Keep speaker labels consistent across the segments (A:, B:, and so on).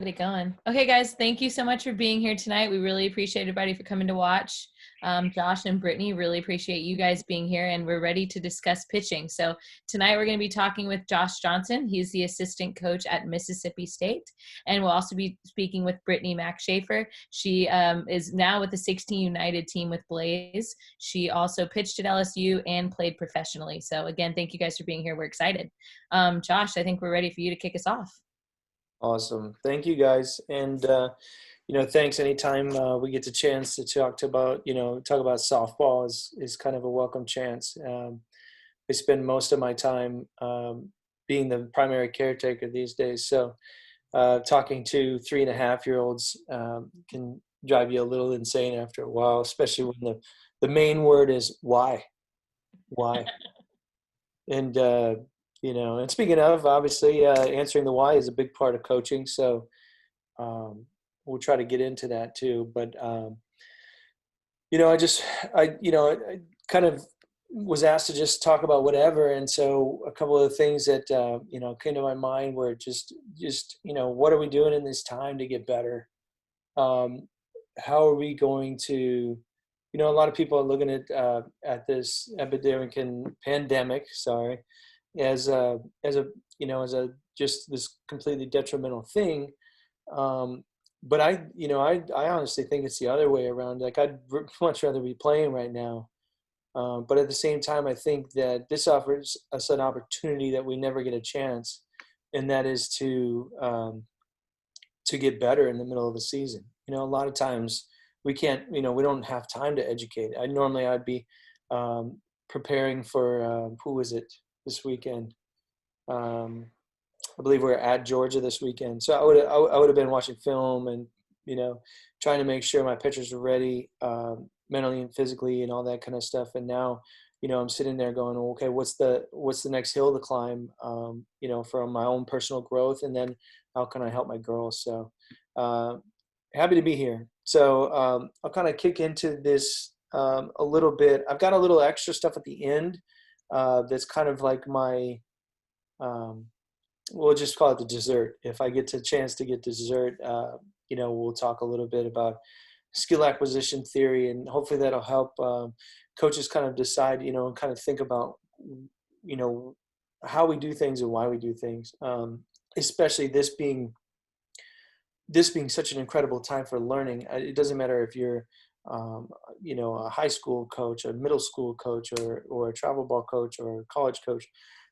A: Get it going. Okay, guys, thank you so much for being here tonight. We really appreciate everybody for coming to watch. Josh and Brittany, really appreciate you guys being here, and we're ready to discuss pitching. So tonight we're going to be talking with Josh Johnson. He's the assistant coach at Mississippi State, and we'll also be speaking with Brittany Mack. She is now with the 16 United team with Blaze. She also pitched at LSU and played professionally. So again, thank you guys for being here. We're excited. Josh, I think we're ready for you to kick us off.
B: Awesome. Thank you guys. And, thanks. Anytime we get the chance to talk about softball is kind of a welcome chance. I spend most of my time being the primary caretaker these days. So talking to 3.5-year-olds can drive you a little insane after a while, especially when the main word is why. And, and speaking of, obviously, answering the why is a big part of coaching. So we'll try to get into that too. But, I kind of was asked to just talk about whatever. And so a couple of the things that, came to my mind were just, what are we doing in this time to get better? How are we going to, a lot of people are looking at this pandemic, as just this completely detrimental thing. But I honestly think it's the other way around. Like, I'd much rather be playing right now. But at the same time, I think that this offers us an opportunity that we never get a chance, and that is to get better in the middle of the season. A lot of times we can't, we don't have time to educate. I'd be preparing for, who was it this weekend? I believe we're at Georgia this weekend. So I would have been watching film and, trying to make sure my pitchers were ready mentally and physically and all that kind of stuff. And now, I'm sitting there going, okay, what's the next hill to climb, for my own personal growth, and then how can I help my girls? So happy to be here. So I'll kind of kick into this a little bit. I've got a little extra stuff at the end that's kind of like my, we'll just call it the dessert. If I get the chance to get dessert, we'll talk a little bit about skill acquisition theory, and hopefully that'll help coaches kind of decide, and kind of think about, how we do things and why we do things, especially this being such an incredible time for learning. It doesn't matter if you're, a high school coach, a middle school coach, or a travel ball coach, or a college coach.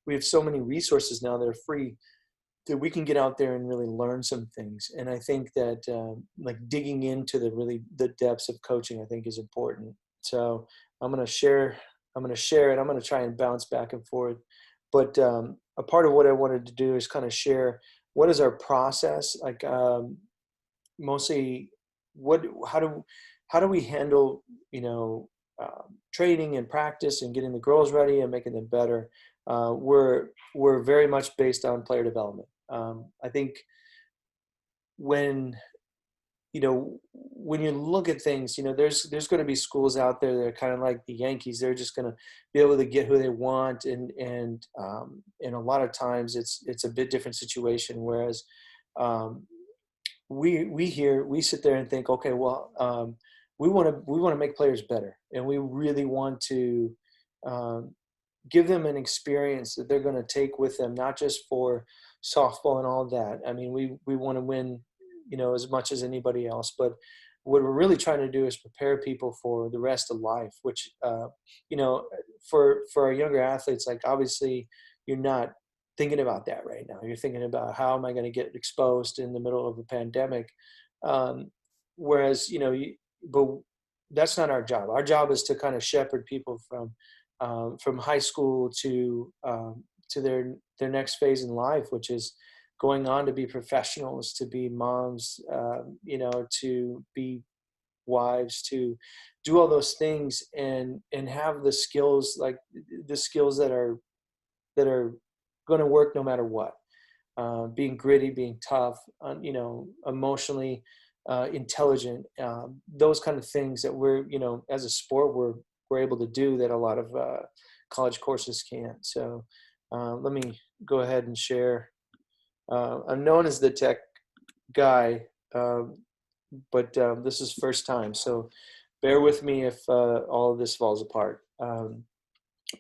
B: We have so many resources now that are free that we can get out there and really learn some things. And I think that like digging into the depths of coaching, I think, is important. So I'm going to share it. I'm going to try and bounce back and forth. But a part of what I wanted to do is kind of share what is our process, like mostly how do we handle, training and practice and getting the girls ready and making them better. We're very much based on player development. I think when you look at things, there's going to be schools out there that are kind of like the Yankees. They're just going to be able to get who they want. And a lot of times it's a bit different situation. Whereas we sit there and think, okay, well, we want to make players better, and we really want to give them an experience that they're going to take with them, not just for softball and all that. I mean, we want to win, as much as anybody else, but what we're really trying to do is prepare people for the rest of life, which, for our younger athletes, like, obviously you're not thinking about that right now. You're thinking about, how am I going to get exposed in the middle of a pandemic? Whereas, but that's not our job. Our job is to kind of shepherd people from high school to their next phase in life, which is going on to be professionals, to be moms, to be wives, to do all those things and have the skills, like the skills that are going to work no matter what. Being gritty, being tough, emotionally intelligent, those kind of things that we're, as a sport, we're able to do that a lot of college courses can't. So let me go ahead and share. I'm known as the tech guy, but this is first time, so bear with me if all of this falls apart.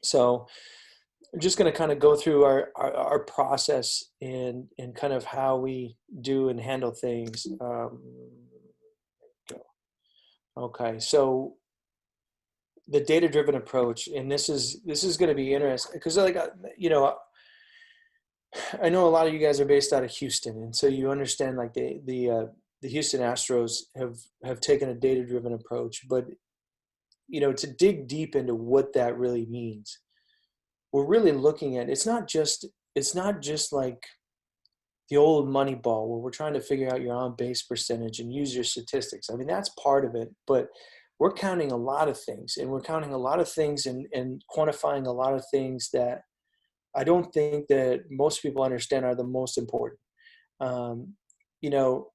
B: So I'm just going to kind of go through our process and kind of how we do and handle things. Okay, so the data-driven approach, and this is going to be interesting because, like, you know, I know a lot of you guys are based out of Houston, and so you understand, like, the Houston Astros have taken a data-driven approach, but you know, to dig deep into what that really means, we're really looking at it's not just like the old money ball where we're trying to figure out your on base percentage and use your statistics. I mean, that's part of it, but we're counting a lot of things, and we're counting a lot of things and quantifying a lot of things that I don't think that most people understand are the most important. Um, you know,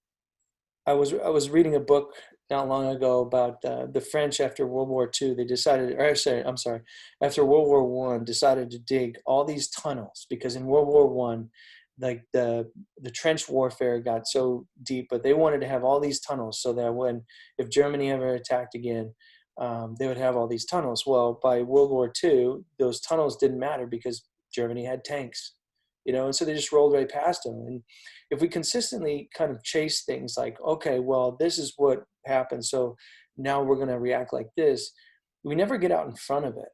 B: I was reading a book not long ago about the French after World War II. They decided, or sorry, I'm sorry, after World War One, decided to dig all these tunnels because in World War One, like the trench warfare got so deep, but they wanted to have all these tunnels so that when if Germany ever attacked again, they would have all these tunnels. Well, by World War II, those tunnels didn't matter because Germany had tanks, you know, and so they just rolled right past them. And if we consistently kind of chase things like, okay, well, this is what happened, so now we're going to react like this, we never get out in front of it.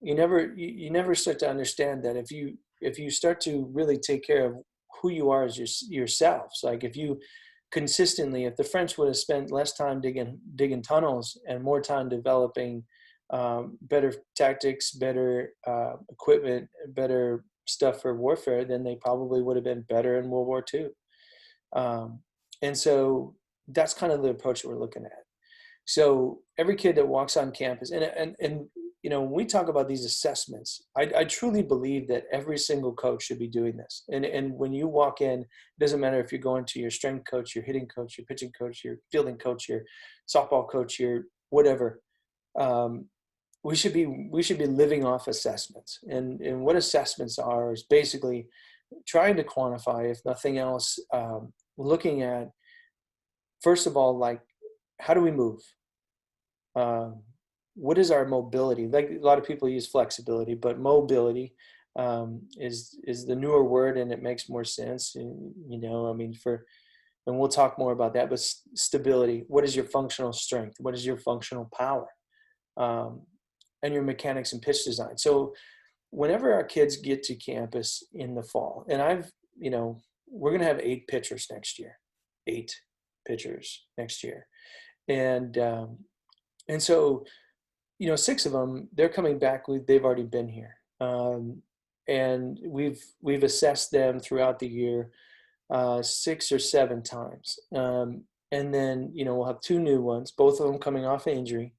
B: You never start to understand that if you start to really take care of who you are as yourselves, like if the French would have spent less time digging tunnels and more time developing better tactics, better equipment, better stuff for warfare, then they probably would have been better in World War II. Um, and so that's kind of the approach that we're looking at. So every kid that walks on campus, and you know, when we talk about these assessments, I truly believe that every single coach should be doing this. And when you walk in, it doesn't matter if you're going to your strength coach, your hitting coach, your pitching coach, your fielding coach, your softball coach, your whatever. Um, we should be living off assessments. And what assessments are is basically trying to quantify, if nothing else, looking at, first of all, like, how do we move? Um, what is our mobility? Like, a lot of people use flexibility, but mobility is the newer word, and it makes more sense. You know, I mean, and we'll talk more about that. But stability. What is your functional strength? What is your functional power? Um, and your mechanics and pitch design. So, whenever our kids get to campus in the fall, and we're going to have 8 pitchers next year, 8 pitchers next year, and so, 6 of them, they're coming back. They've already been here, and we've assessed them throughout the year 6 or 7 times, and then we'll have 2 new ones, both of them coming off injury.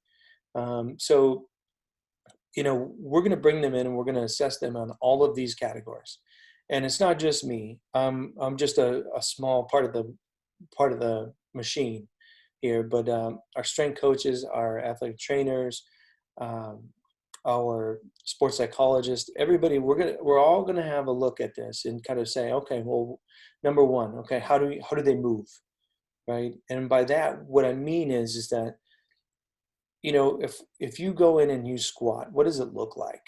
B: So we're going to bring them in and we're going to assess them on all of these categories, and it's not just me. I'm just a small part of the machine here, but our strength coaches, our athletic trainers, um, our sports psychologists, everybody, we're all gonna have a look at this and kind of say, okay, well, number one, okay, how do they move, right? And by that, what I mean is that if you go in and you squat, what does it look like?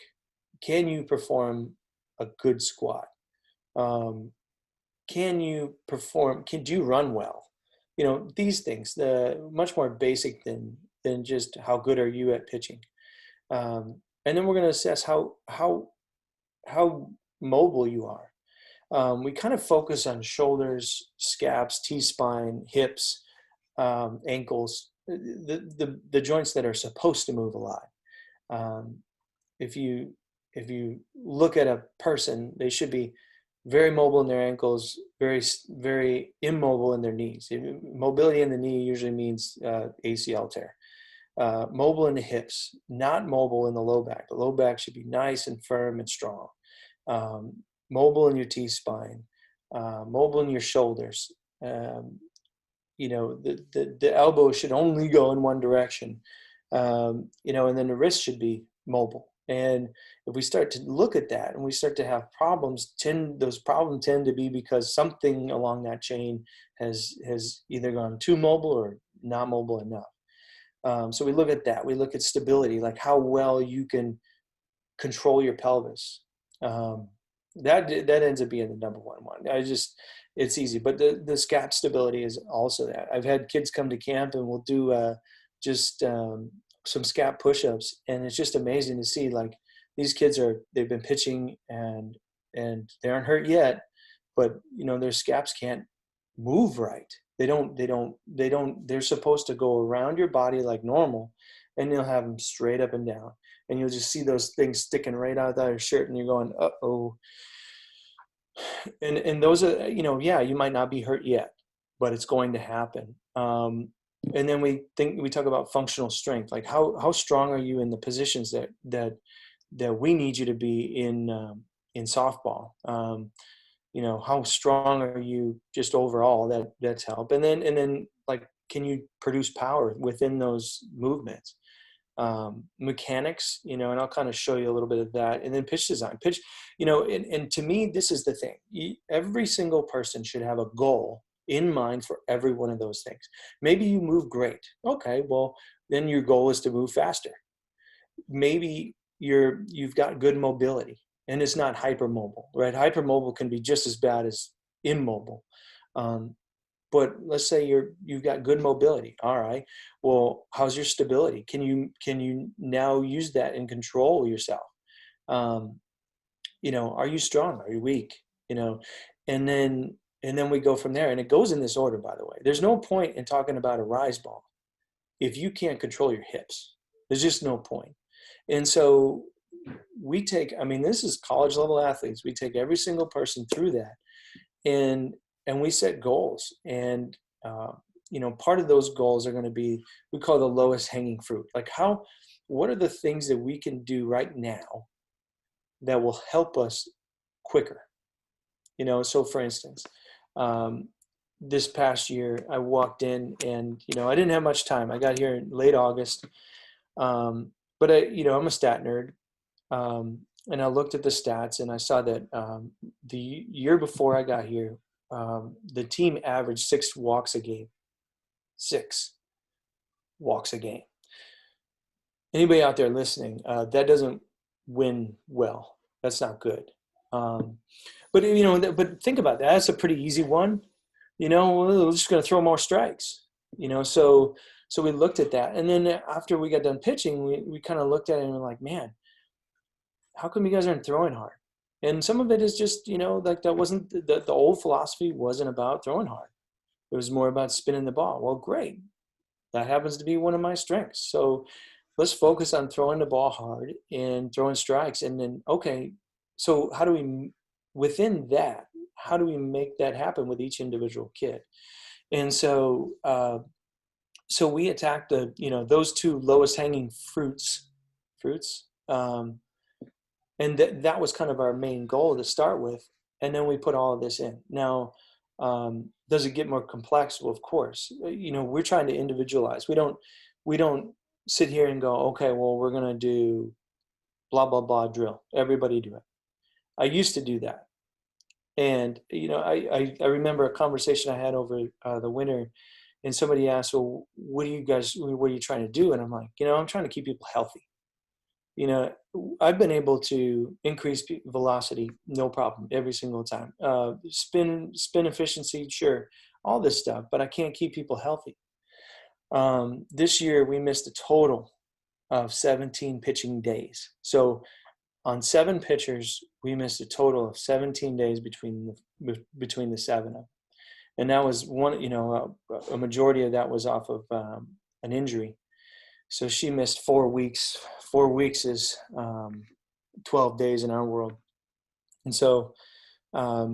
B: Can you perform a good squat? Can you do you run well? These things, the much more basic than just how good are you at pitching. And then we're going to assess how mobile you are. We kind of focus on shoulders, scaps, T-spine, hips, ankles, the joints that are supposed to move a lot. If you look at a person, they should be very mobile in their ankles, very, very immobile in their knees. Mobility in the knee usually means ACL tear. Mobile in the hips, not mobile in the low back. The low back should be nice and firm and strong. Mobile in your T-spine, mobile in your shoulders. The elbow should only go in one direction. And then the wrist should be mobile. And if we start to look at that and we start to have problems, those problems tend to be because something along that chain has either gone too mobile or not mobile enough. So we look at that. We look at stability, like how well you can control your pelvis. That ends up being the number one. It's easy, but the scap stability is also that. I've had kids come to camp and we'll do just some scap push-ups, and it's just amazing to see, like, these kids they've been pitching and they aren't hurt yet, but their scaps can't move right. They're supposed to go around your body like normal, and you'll have them straight up and down, and you'll just see those things sticking right out of your shirt, and you're going, uh-oh. And those are, yeah, you might not be hurt yet, but it's going to happen. And then we talk about functional strength, like how strong are you in the positions that we need you to be in softball. How strong are you just overall? That's help. And then like, can you produce power within those movements? Mechanics, and I'll kind of show you a little bit of that. And then pitch design, and to me, this is the thing. Every single person should have a goal in mind for every one of those things. Maybe you move great. Okay, well, then your goal is to move faster. Maybe you've got good mobility and it's not hypermobile, right? Hypermobile can be just as bad as immobile. But let's say you've got good mobility. All right. Well, how's your stability? Can you now use that and control yourself? Are you strong? Are you weak? And then we go from there. And it goes in this order, by the way. There's no point in talking about a rise ball if you can't control your hips. There's just no point. And so this is college level athletes. We take every single person through that. And we set goals, and part of those goals are going to be, we call the lowest hanging fruit. Like, what are the things that we can do right now that will help us quicker? So for instance, this past year I walked in and I didn't have much time. I got here in late August, but I'm a stat nerd. And I looked at the stats and I saw that the year before I got here, the team averaged 6 walks a game. 6 walks a game. Anybody out there listening, that doesn't win well. That's not good. But think about that. That's a pretty easy one. We're just going to throw more strikes. So we looked at that. And then after we got done pitching, we kind of looked at it and we're like, man, how come you guys aren't throwing hard? And some of it is just, like, that wasn't the old philosophy wasn't about throwing hard. It was more about spinning the ball. Well, great. That happens to be one of my strengths. So let's focus on throwing the ball hard and throwing strikes. And then, okay, so within that, how do we make that happen with each individual kid? And so, so we attacked those 2 lowest hanging fruits. And that was kind of our main goal to start with. And then we put all of this in. Now, does it get more complex? Well, of course. We're trying to individualize. We don't sit here and go, okay, well, we're going to do blah, blah, blah drill. Everybody do it. I used to do that. And, I remember a conversation I had over the winter, and somebody asked, well, what are you trying to do? And I'm like, I'm trying to keep people healthy. I've been able to increase velocity, no problem, every single time. Spin efficiency, sure, all this stuff, but I can't keep people healthy. This year we missed a total of 17 pitching days. So on 7 pitchers, we missed a total of 17 days between the 7 of them. And that was one, a majority of that was off of an injury. So she missed 4 weeks. 4 weeks is 12 days in our world. And so, but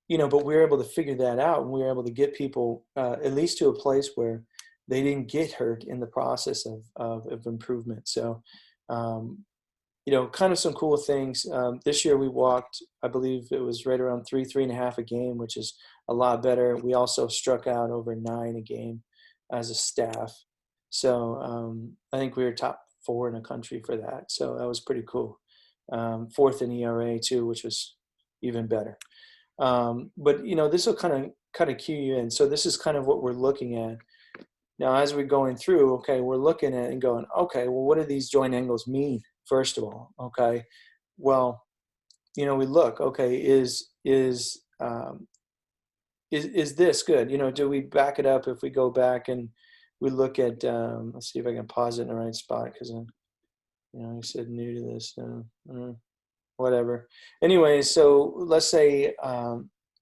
B: we were able to figure that out, and we were able to get people at least to a place where they didn't get hurt in the process of improvement. So, kind of some cool things. This year we walked, I believe it was right around 3.5 a game, which is a lot better. We also struck out over 9 a game as a staff. So I think we were top 4 in the country for that. So that was pretty cool. Fourth in ERA too, which was even better. But this will kind of cue you in. So this is kind of what we're looking at now as we're going through. Okay, we're looking at and going, okay, well, what do these joint angles mean? First of all, okay, well, we look, okay, is this good? Do we back it up if we go back and we look at, let's see if I can pause it in the right spot because I said new to this, whatever. Anyway, so let's say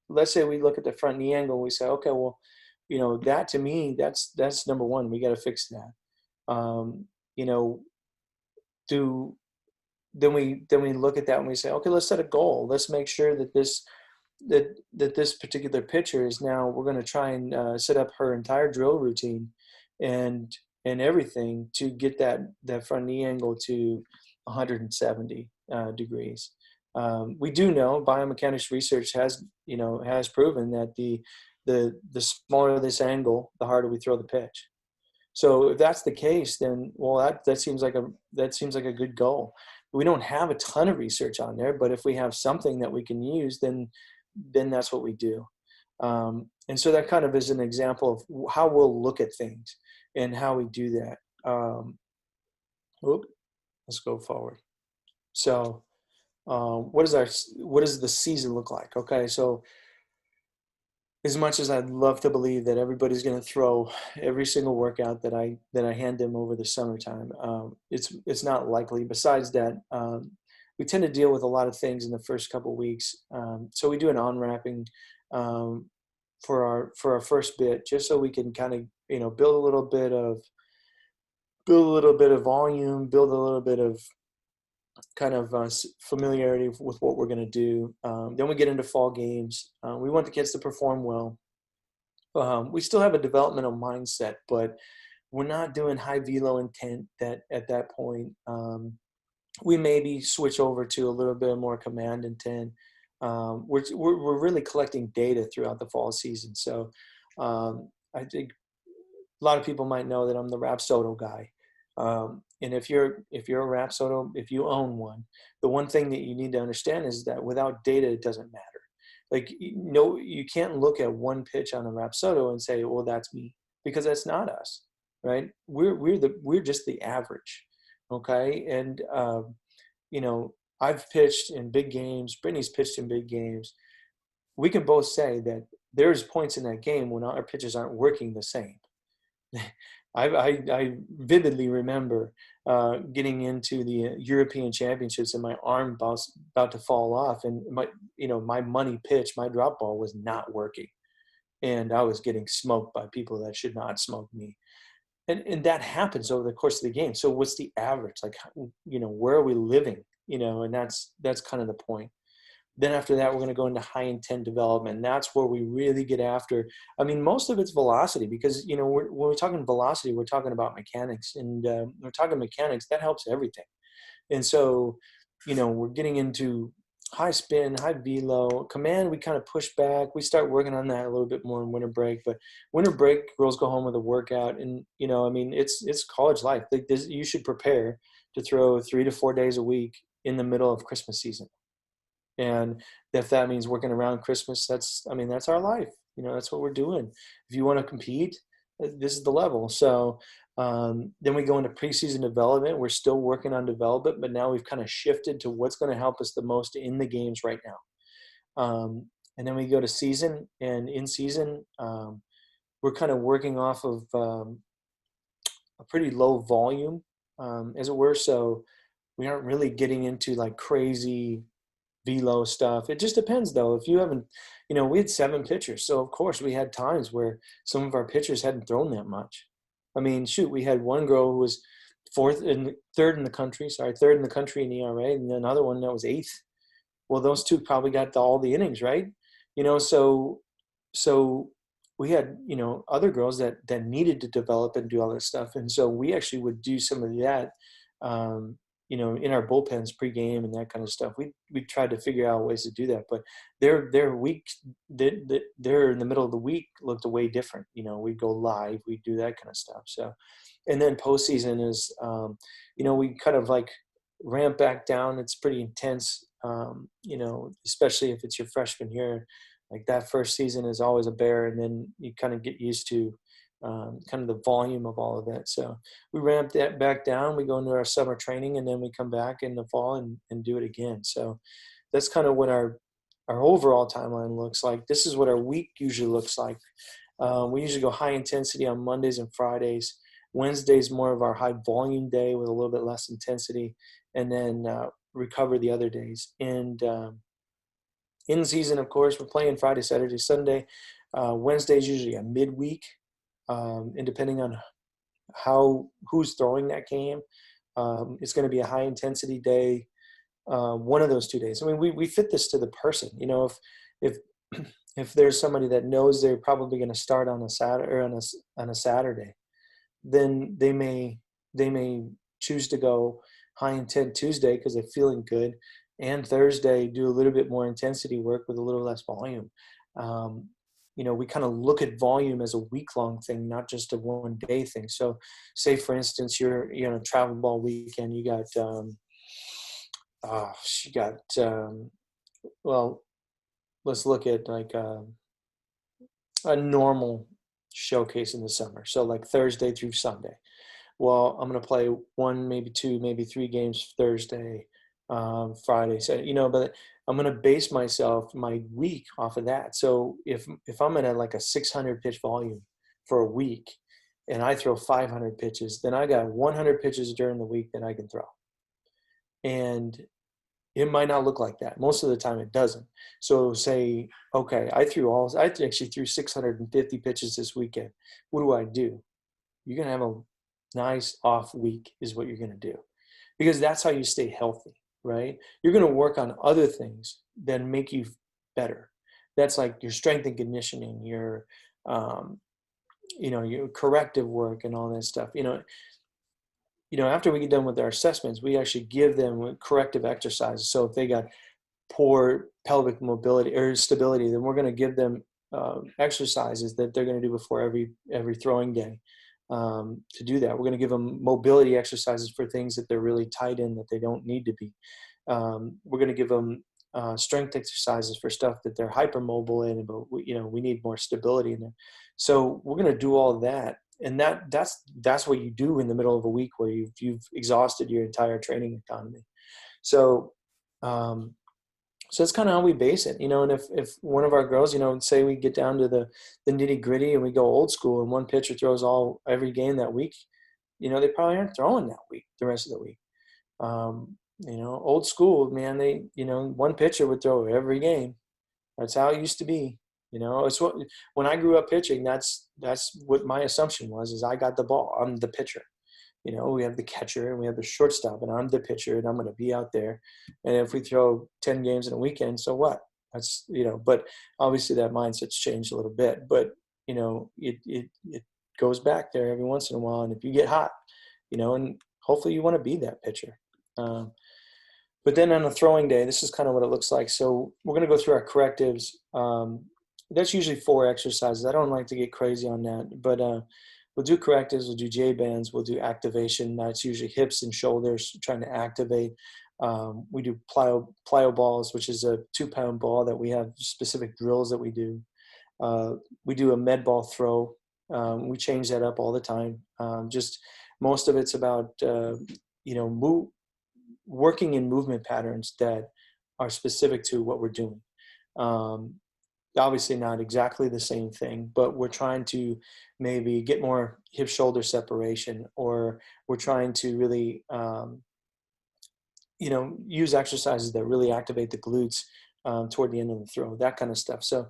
B: we look at the front knee angle and we say, okay, well, that to me, that's number one. We got to fix that. Then we look at that and we say, okay, let's set a goal. Let's make sure that this particular pitcher is now, we're going to try and set up her entire drill routine and everything to get that front knee angle to 170 degrees. We do know biomechanics research has proven that the smaller this angle, the harder we throw the pitch. So if that's the case, then that seems like a good goal. We don't have a ton of research on there, but if we have something that we can use, then that's what we do. And so that kind of is an example of how we'll look at things and how we do that. Let's go forward. So what does the season look like? Okay, so as much as I'd love to believe that everybody's going to throw every single workout that I hand them over the summertime, it's not likely. Besides that, we tend to deal with a lot of things in the first couple of weeks. So we do an on-wrapping for our first bit, just so we can kind of build a little bit of volume, build a little bit of kind of familiarity with what we're going to do. Then we get into fall games. We want the kids to perform well. We still have a developmental mindset, but we're not doing high velo intent at that point. We maybe switch over to a little bit more command intent. We're really collecting data throughout the fall season. So I think a lot of people might know that I'm the Rapsodo guy. And if you're a Rapsodo, if you own one, the one thing that you need to understand is that without data, it doesn't matter. Like, you can't look at one pitch on a Rapsodo and say, well, that's me, because that's not us, right? We're just the average. Okay. And, I've pitched in big games. Brittany's pitched in big games. We can both say that there's points in that game when our pitches aren't working the same. I vividly remember getting into the European Championships and my arm about to fall off, and my money pitch, my drop ball was not working, and I was getting smoked by people that should not smoke me, and that happens over the course of the game. So what's the average? Like, where are we living? And that's kind of the point. Then after that, we're going to go into high intent development. And that's where we really get after. I mean, most of it's velocity, because, when we're talking velocity, we're talking about mechanics, and we're talking mechanics, that helps everything. And so, we're getting into high spin, high velo, command. We kind of push back. We start working on that a little bit more in winter break, but winter break, girls go home with a workout, and, it's college life. Like this, you should prepare to throw 3 to 4 days a week in the middle of Christmas season. And if that means working around Christmas, that's our life. That's what we're doing. If you want to compete, this is the level. So then we go into preseason development. We're still working on development, but now we've kind of shifted to what's going to help us the most in the games right now. And then we go to season, and in season, we're kind of working off of a pretty low volume, as it were. So we aren't really getting into like crazy velo stuff. It just depends, though. If you haven't, we had 7 pitchers, so of course we had times where some of our pitchers hadn't thrown that much. I mean, shoot, we had one girl who was third in the country in ERA, and another one that was 8th. Well, those two probably got all the innings, right? So we had other girls that needed to develop and do all that stuff, and so we actually would do some of that. in our bullpens pregame and that kind of stuff. We tried to figure out ways to do that, but their week, they're in the middle of the week looked way different. We'd go live, we'd do that kind of stuff. So, and then postseason is, we kind of like ramp back down. It's pretty intense, especially if it's your freshman year. Like that first season is always a bear, and then you kind of get used to kind of the volume of all of it. So we ramp that back down. We go into our summer training, and then we come back in the fall and do it again. So that's kind of what our overall timeline looks like. This is what our week usually looks like. We usually go high intensity on Mondays and Fridays. Wednesday's more of our high volume day with a little bit less intensity, and then recover the other days. And in season, of course, we're playing Friday, Saturday, Sunday. Wednesday is usually a midweek, and depending on who's throwing that game, it's going to be a high intensity day. One of those 2 days. I mean, we fit this to the person. If if there's somebody that knows they're probably going to start on a Saturday or on a Saturday, then they may choose to go high intent Tuesday because they're feeling good, and Thursday do a little bit more intensity work with a little less volume. We kind of look at volume as a week-long thing, not just a one-day thing. So say, for instance, you're travel ball weekend, you got well, let's look at like a normal showcase in the summer. So like Thursday through Sunday. Well, I'm going to play 1, maybe 2, maybe 3 games Thursday, Friday. So, but I'm going to base my week off of that. So if I'm in like a 600 pitch volume for a week and I throw 500 pitches, then I got 100 pitches during the week that I can throw. And it might not look like that. Most of the time it doesn't. So say, okay, I actually threw 650 pitches this weekend. What do? You're going to have a nice off week is what you're going to do, because that's how you stay healthy, right? You're going to work on other things that make you better. That's like your strength and conditioning, your corrective work and all that stuff. After we get done with our assessments, we actually give them corrective exercises. So if they got poor pelvic mobility or stability, then we're going to give them exercises that they're going to do before every throwing day. To do that, we're going to give them mobility exercises for things that they're really tight in that they don't need to be. We're going to give them strength exercises for stuff that they're hypermobile in, but we need more stability in there. So we're going to do all of that. And that's what you do in the middle of a week where you've exhausted your entire training economy. So that's kind of how we base it, and if one of our girls, say we get down to the nitty gritty and we go old school and one pitcher throws every game that week, they probably aren't throwing that week, the rest of the week. Old school, man, one pitcher would throw every game. That's how it used to be. It's when I grew up pitching, that's what my assumption was, is I got the ball. I'm the pitcher. We have the catcher and we have the shortstop, and I'm the pitcher and I'm going to be out there. And if we throw 10 games in a weekend, so what? That's, but obviously that mindset's changed a little bit, but it goes back there every once in a while. And if you get hot, and hopefully you want to be that pitcher. But then on a throwing day, this is kind of what it looks like. So we're going to go through our correctives. That's usually 4 exercises. I don't like to get crazy on that, but we'll do correctives, we'll do J-bands, we'll do activation. That's usually hips and shoulders, trying to activate. We do plyo balls, which is a 2-pound ball that we have specific drills that we do. We do a med ball throw. We change that up all the time. Just most of it's about, working in movement patterns that are specific to what we're doing. Obviously not exactly the same thing, but we're trying to maybe get more hip shoulder separation, or we're trying to really, use exercises that really activate the glutes toward the end of the throw, that kind of stuff. So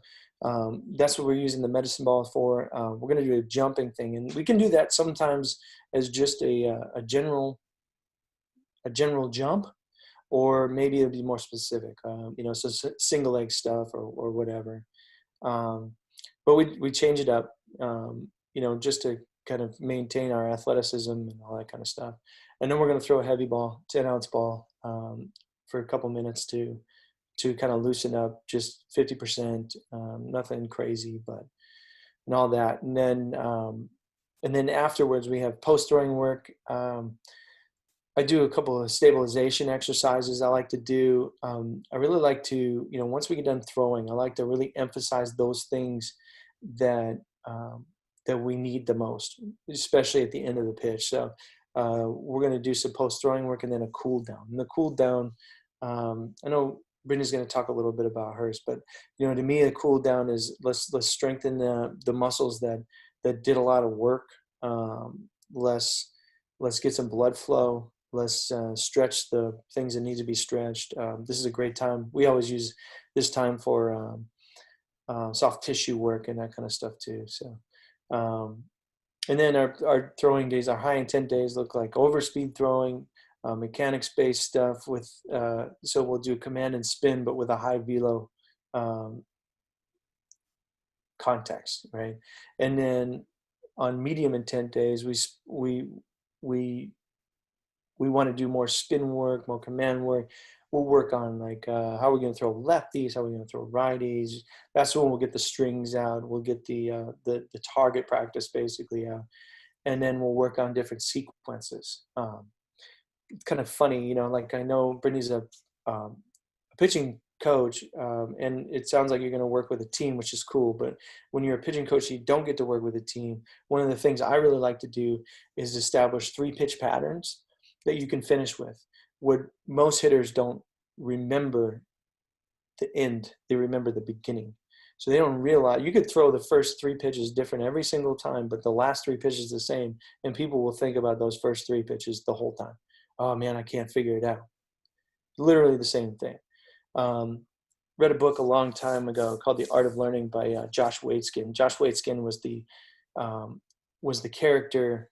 B: that's what we're using the medicine ball for. We're going to do a jumping thing, and we can do that sometimes as just a general jump, or maybe it'll be more specific, so single leg stuff or whatever. But we change it up, just to kind of maintain our athleticism and all that kind of stuff. And then we're going to throw a heavy ball, 10-ounce ball, for a couple minutes to kind of loosen up, just 50%, nothing crazy, but and all that. And then afterwards we have post throwing work. I do a couple of stabilization exercises I like to do. I really like to, once we get done throwing, I like to really emphasize those things that that we need the most, especially at the end of the pitch. So we're going to do some post throwing work and then a cool down. And the cool down, I know Brittany's going to talk a little bit about hers, but to me, a cool down is let's strengthen the muscles that did a lot of work. Let's get some blood flow. Let's stretch the things that need to be stretched. This is a great time. We always use this time for soft tissue work and that kind of stuff too. So, and then our throwing days, our high intent days look like overspeed throwing, mechanics-based stuff with, so we'll do command and spin, but with a high velo context, right? And then on medium intent days, we want to do more spin work, more command work. We'll work on like how are we going to throw lefties, how are we going to throw righties. That's when we'll get the strings out. We'll get the target practice basically out, and then we'll work on different sequences. It's kind of funny, like I know Brittany's a pitching coach, and it sounds like you're going to work with a team, which is cool. But when you're a pitching coach, you don't get to work with a team. One of the things I really like to do is establish 3 pitch patterns that you can finish with. What most hitters don't remember the end, they remember the beginning. So they don't realize you could throw the first 3 pitches different every single time, but the last 3 pitches the same, and people will think about those first 3 pitches the whole time. Oh man, I can't figure it out. Literally the same thing. Read a book a long time ago called The Art of Learning by Josh Waitzkin. Josh Waitzkin was the character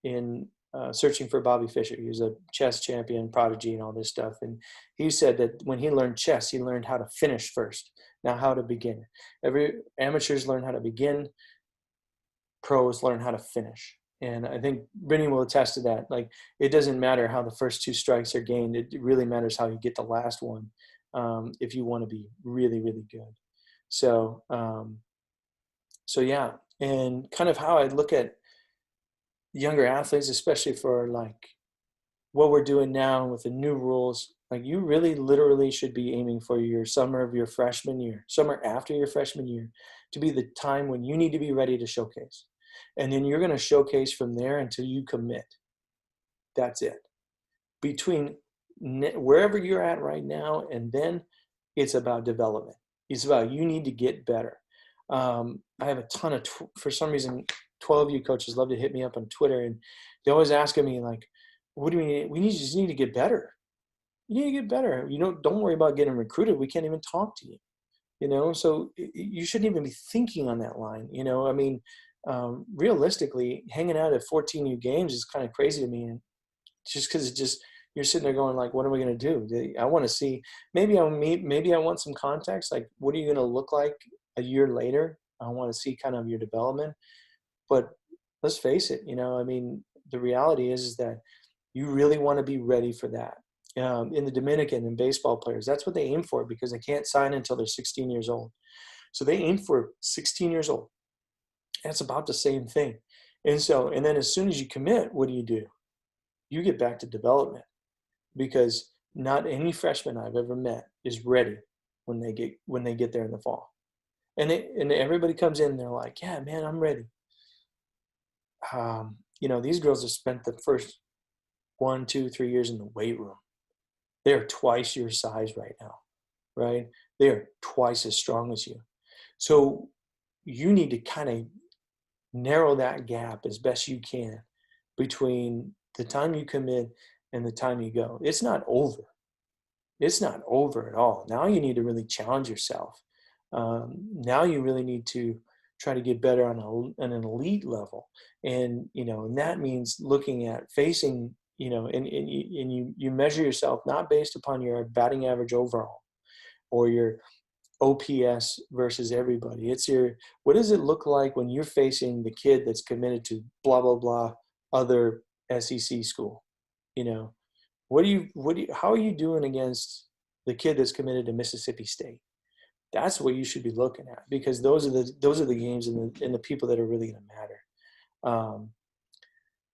B: in Searching for Bobby Fischer. He was a chess champion, prodigy, and all this stuff. And he said that when he learned chess, he learned how to finish first, not how to begin. Amateurs learn how to begin, pros learn how to finish. And I think Brittany will attest to that. Like, it doesn't matter how the first 2 strikes are gained. It really matters how you get the last one, if you want to be really, really good. So, yeah. And kind of how I look at younger athletes, especially for like what we're doing now with the new rules, like you really literally should be aiming for your summer of your freshman year, summer after your freshman year, to be the time when you need to be ready to showcase. And then you're going to showcase from there until you commit. That's it. Between wherever you're at right now and then, it's about development. It's about you need to get better. I have a ton of, for some reason, 12U coaches love to hit me up on Twitter, and they're always asking me like, what do we need? We just need to get better. You need to get better. Don't worry about getting recruited. We can't even talk to you. So you shouldn't even be thinking on that line. I mean, realistically, hanging out at 14U games is kind of crazy to me. And just because you're sitting there going like, what are we going to do? I want to see, maybe I want some context. Like, what are you going to look like a year later? I want to see kind of your development. But let's face it, I mean, the reality is that you really want to be ready for that. In the Dominican, and baseball players, that's what they aim for, because they can't sign until they're 16 years old. So they aim for 16 years old. And it's about the same thing. And then as soon as you commit, what do? You get back to development, because not any freshman I've ever met is ready when they get there in the fall. And everybody comes in and they're like, yeah, man, I'm ready. These girls have spent the first 1, 2, 3 years in the weight room. They're twice your size right now, right? They are twice as strong as you. So you need to kind of narrow that gap as best you can between the time you commit and the time you go. It's not over. It's not over at all. Now you need to really challenge yourself. Now you really need to try to get better on an elite level. And, and that means looking at facing, and you measure yourself not based upon your batting average overall or your OPS versus everybody. It's what does it look like when you're facing the kid that's committed to blah, blah, blah, other SEC school? You know, how are you doing against the kid that's committed to Mississippi State? That's what you should be looking at, because those are the games and the people that are really going to matter. Um,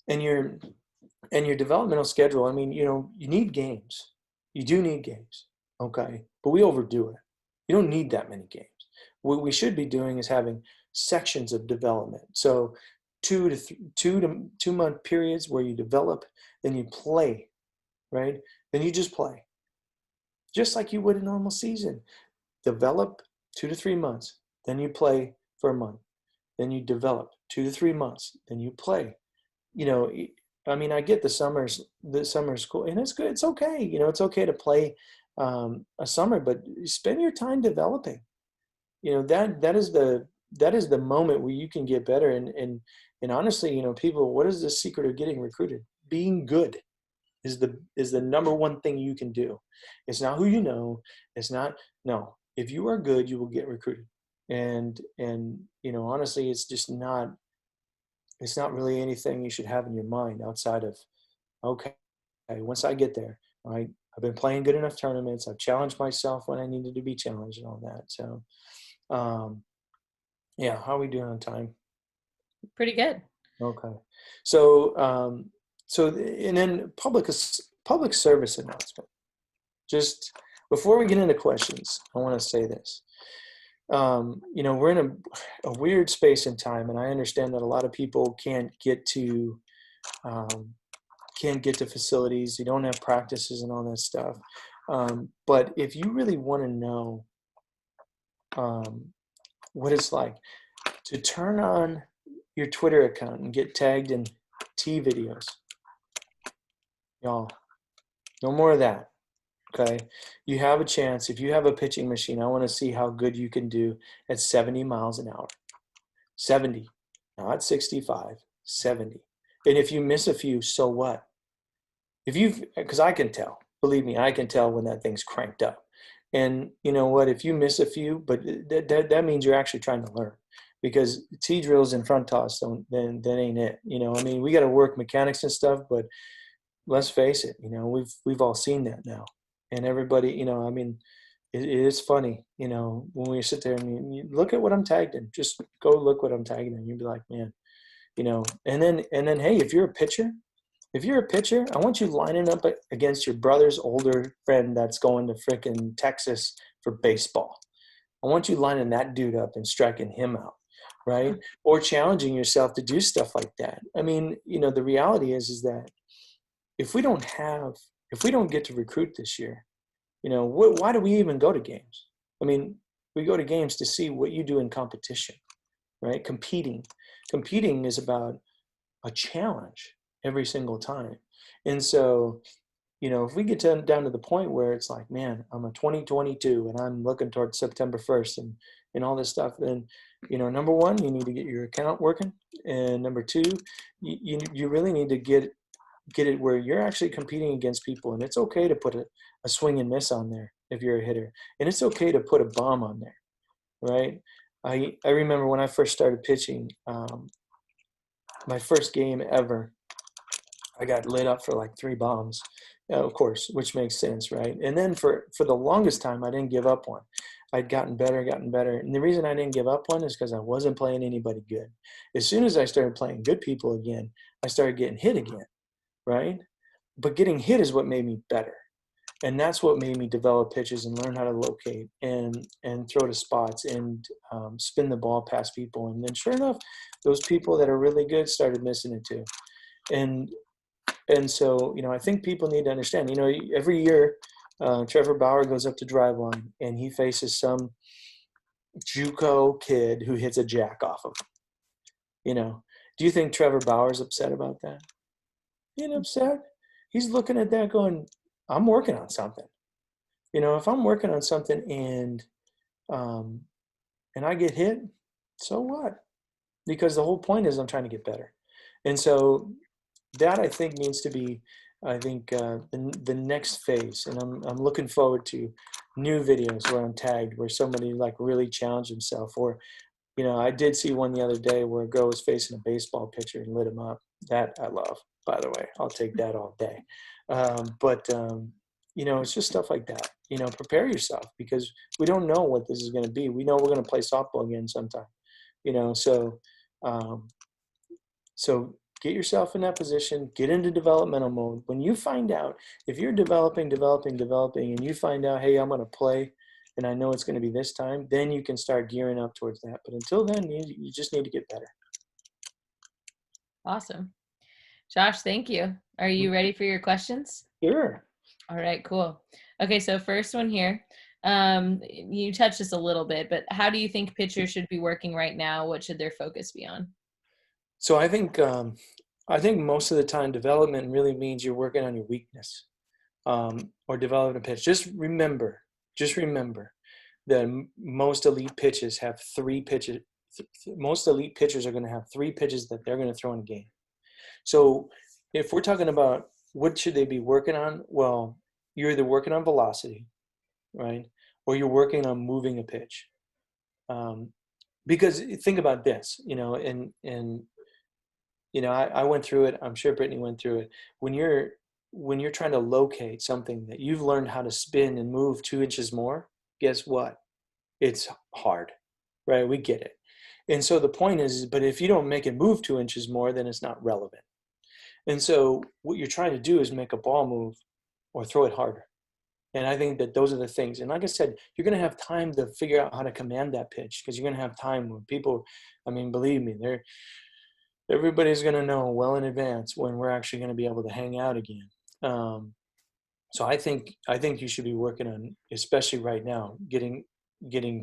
B: and your developmental schedule. I mean, you need games. You do need games, okay? But we overdo it. You don't need that many games. What we should be doing is having sections of development. So 2 month periods where you develop, then you play, right? Then you just play, just like you would a normal season. Develop 2 to 3 months, then you play for a month, then you develop 2 to 3 months, then you play. You know, I mean, I get the summer's cool, and it's good. It's okay. It's okay to play a summer, but spend your time developing. That is the moment where you can get better. And honestly, people, what is the secret of getting recruited? Being good is the number one thing you can do. It's not who you know. It's not, no. If you are good, you will get recruited. And honestly, it's not really anything you should have in your mind outside of, okay, once I get there, all right, I've been playing good enough tournaments. I've challenged myself when I needed to be challenged and all that. So, yeah, how are we doing on time?
A: Pretty good.
B: Okay. So, and then public service announcement. Just before we get into questions, I want to say this. We're in a weird space and time, and I understand that a lot of people can't get to facilities. You don't have practices and all that stuff. But if you really want to know what it's like to turn on your Twitter account and get tagged in T videos, y'all, no more of that. Okay, you have a chance. If you have a pitching machine, I want to see how good you can do at 70 miles an hour. 70, not 65, 70. And if you miss a few, so what? Because I can tell, believe me, I can tell when that thing's cranked up. And you know what? If you miss a few, but that means you're actually trying to learn, because T drills and front toss then that ain't it. I mean, we got to work mechanics and stuff, but let's face it, we've all seen that now. And everybody, I mean, it is funny, when we sit there and you look at what I'm tagged in. Just go look what I'm tagged in. You'd be like, man, and then, hey, if you're a pitcher, I want you lining up against your brother's older friend that's going to frickin' Texas for baseball. I want you lining that dude up and striking him out, right? Or challenging yourself to do stuff like that. I mean, the reality is that if we don't get to recruit this year, why do we even go to games? I mean, we go to games to see what you do in competition, right? Competing is about a challenge every single time. And so, if we get down to the point where it's like, man, I'm a 2022 and I'm looking towards September 1st and all this stuff, then, number one, you need to get your account working. And number two, you really need to get it where you're actually competing against people. And it's okay to put a swing and miss on there if you're a hitter. And it's okay to put a bomb on there, right? I remember when I first started pitching, my first game ever, I got lit up for like 3 bombs, of course, which makes sense, right? And then for the longest time, I didn't give up one. I'd gotten better. And the reason I didn't give up one is because I wasn't playing anybody good. As soon as I started playing good people again, I started getting hit again, right? But getting hit is what made me better. And that's what made me develop pitches and learn how to locate and throw to spots and spin the ball past people. And then sure enough, those people that are really good started missing it too. And so, I think people need to understand, every year Trevor Bauer goes up to Driveline and he faces some JUCO kid who hits a jack off of him. Do you think Trevor Bauer's upset about that? He ain't upset. He's looking at that going, I'm working on something. If I'm working on something and I get hit, so what? Because the whole point is I'm trying to get better. And so that, I think, needs to be, the next phase. And I'm looking forward to new videos where I'm tagged, where somebody like really challenged himself, or I did see one the other day where a girl was facing a baseball pitcher and lit him up. That I love, by the way. I'll take that all day. It's just stuff like that. Prepare yourself, because we don't know what this is going to be. We know we're going to play softball again sometime. So um, so get yourself in that position, get into developmental mode. When you find out, if you're developing, and you find out, hey, I'm going to play, and I know it's going to be this time, then you can start gearing up towards that. But until then, you just need to get better.
A: Awesome. Josh, thank you. Are you ready for your questions?
B: Sure.
A: All right, cool. Okay, so first one here. You touched this a little bit, but how do you think pitchers should be working right now? What should their focus be on?
B: So I think most of the time development really means you're working on your weakness, or developing a pitch. Just remember that most elite pitches have 3 pitches. Most elite pitchers are going to have 3 pitches that they're going to throw in a game. So if we're talking about what should they be working on, well, you're either working on velocity, right, or you're working on moving a pitch. Because think about this, I went through it. I'm sure Brittany went through it. When you're trying to locate something that you've learned how to spin and move 2 inches more, guess what? It's hard, right? We get it. And so the point is, but if you don't make it move 2 inches more, then it's not relevant. And so what you're trying to do is make a ball move or throw it harder. And I think that those are the things. And like I said, you're going to have time to figure out how to command that pitch, because you're going to have time when people, believe me, everybody's going to know well in advance when we're actually going to be able to hang out again. So I think you should be working on, especially right now, getting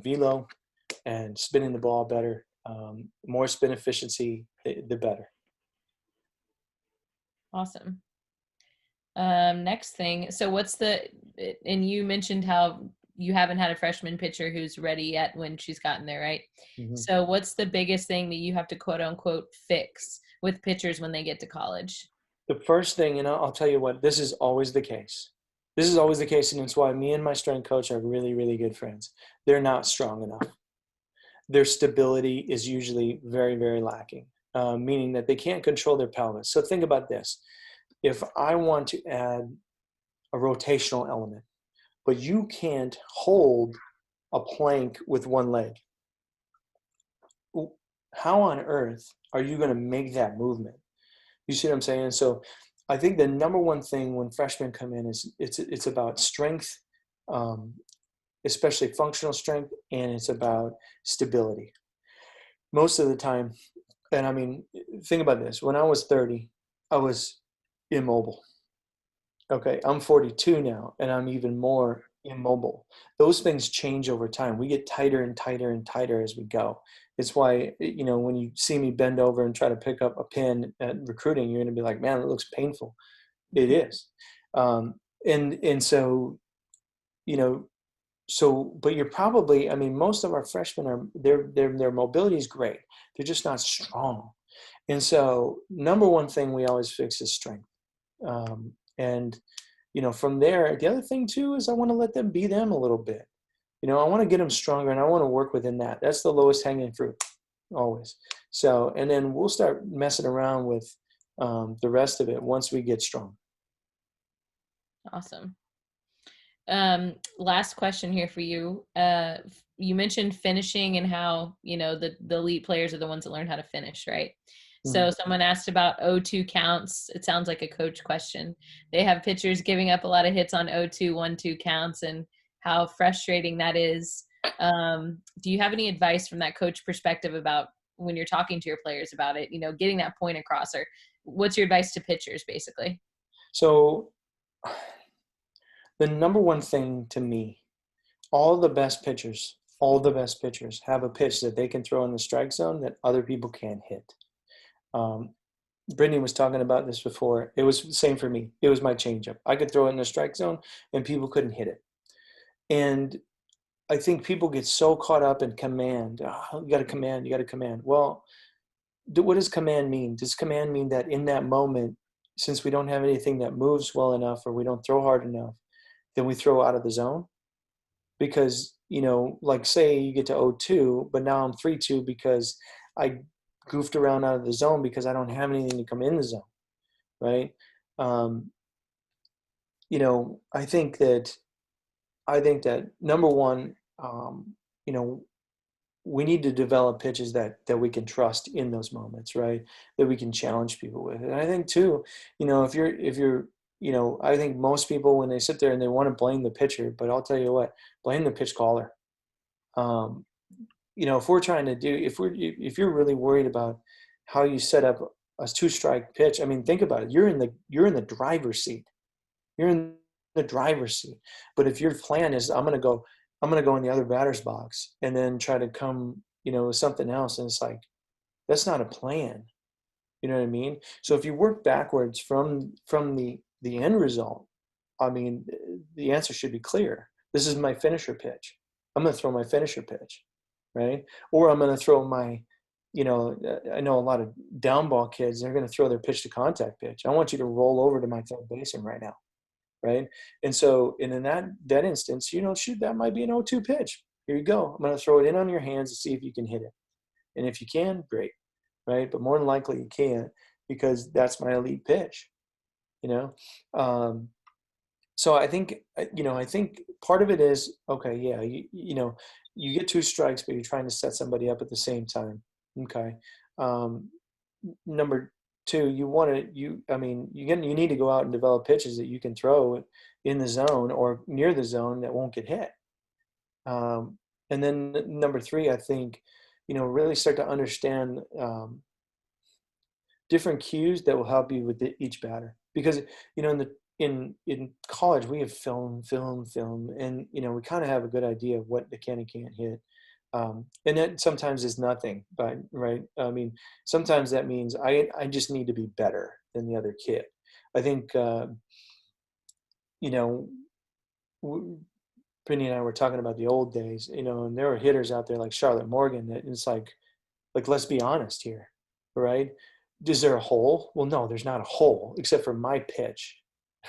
B: velo and spinning the ball better. More spin efficiency, the better.
A: Awesome. Next thing. So and you mentioned how you haven't had a freshman pitcher who's ready yet when she's gotten there, right? Mm-hmm. So what's the biggest thing that you have to quote unquote fix with pitchers when they get to college?
B: The first thing, and I'll tell you what, this is always the case. This is always the case, and it's why me and my strength coach are really, really good friends. They're not strong enough. Their stability is usually very, very lacking, meaning that they can't control their pelvis. So think about this. If I want to add a rotational element, but you can't hold a plank with one leg, how on earth are you going to make that movement? You see what I'm saying? So I think the number one thing when freshmen come in is it's about strength, especially functional strength, and it's about stability. Most of the time, and think about this. When I was 30, I was immobile. Okay, I'm 42 now, and I'm even more immobile. Those things change over time. We get tighter and tighter and tighter as we go. It's why, when you see me bend over and try to pick up a pin at recruiting, you're going to be like, man, it looks painful. It is. And so, but you're probably, most of our freshmen their mobility is great. They're just not strong. And so number one thing we always fix is strength. And from there, the other thing too is I want to let them be them a little bit. I want to get them stronger, and I want to work within that. That's the lowest hanging fruit, always. So, and then we'll start messing around with the rest of it once we get strong.
A: Awesome. Last question here for you. You mentioned finishing and how, the elite players are the ones that learn how to finish, right? So someone asked about 0-2 counts. It sounds like a coach question. They have pitchers giving up a lot of hits on 0-2, 1-2 counts, and how frustrating that is. Do you have any advice from that coach perspective about when you're talking to your players about it, getting that point across, or what's your advice to pitchers basically?
B: So the number one thing to me, all the best pitchers have a pitch that they can throw in the strike zone that other people can't hit. Brittany was talking about this before. It was the same for me. It was my changeup. I could throw it in the strike zone and people couldn't hit it. And I think people get so caught up in command. Oh, you got to command. Well, what does command mean? Does command mean that in that moment, since we don't have anything that moves well enough or we don't throw hard enough, then we throw out of the zone? Because like say you get to 0-2, but now I'm 3-2 because I goofed around out of the zone because I don't have anything to come in the zone, right? Um, I think that number one, you know, we need to develop pitches that we can trust in those moments, right? That we can challenge people with. And I think too, if you're, I think most people when they sit there and they want to blame the pitcher, but I'll tell you what, blame the pitch caller. Um, if we're trying to if you're really worried about how you set up a 2-strike pitch, I mean, think about it. You're in the driver's seat. You're in the driver's seat. But if your plan is I'm gonna go in the other batter's box and then try to come, with something else, and it's like that's not a plan. You know what I mean? So if you work backwards from the end result, I mean, the answer should be clear. This is my finisher pitch. I'm going to throw my finisher pitch, right? Or I'm going to throw my, I know a lot of down ball kids, they're going to throw their pitch to contact pitch. I want you to roll over to my third baseman right now, right? And so, in that instance, shoot, that might be an 0-2 pitch. Here you go. I'm going to throw it in on your hands to see if you can hit it. And if you can, great, right? But more than likely you can't because that's my elite pitch, So I think, I think part of it is, okay, yeah, you get 2 strikes, but you're trying to set somebody up at the same time. Okay. Number 2, you need to go out and develop pitches that you can throw in the zone or near the zone that won't get hit. And then number 3, I think, really start to understand different cues that will help you with each batter. Because, in college, we have film, and, we kind of have a good idea of what they can and can't hit. And that sometimes is nothing, but right. I mean, sometimes that means I just need to be better than the other kid. I think, Brittany and I were talking about the old days, and there were hitters out there like Charlotte Morgan that it's like, let's be honest here, right? Is there a hole? Well, no, there's not a hole except for my pitch,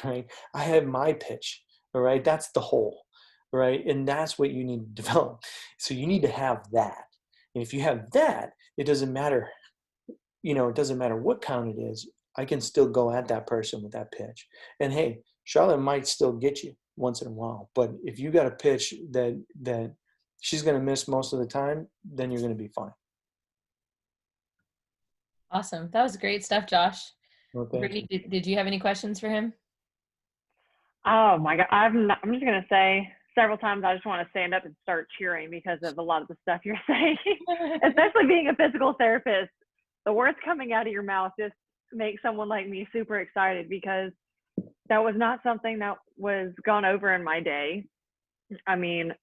B: right? I have my pitch, all right? That's the hole, right? And that's what you need to develop. So you need to have that. And if you have that, it doesn't matter, it doesn't matter what count it is. I can still go at that person with that pitch. And hey, Charlotte might still get you once in a while, but if you got a pitch that she's going to miss most of the time, then you're going to be fine.
A: Awesome. That was great stuff, Josh.
B: Well,
A: Brittany, did you have any questions for him?
C: Oh my God. I'm just going to say several times, I just want to stand up and start cheering because of a lot of the stuff you're saying, especially being a physical therapist. The words coming out of your mouth just make someone like me super excited because that was not something that was gone over in my day. I mean,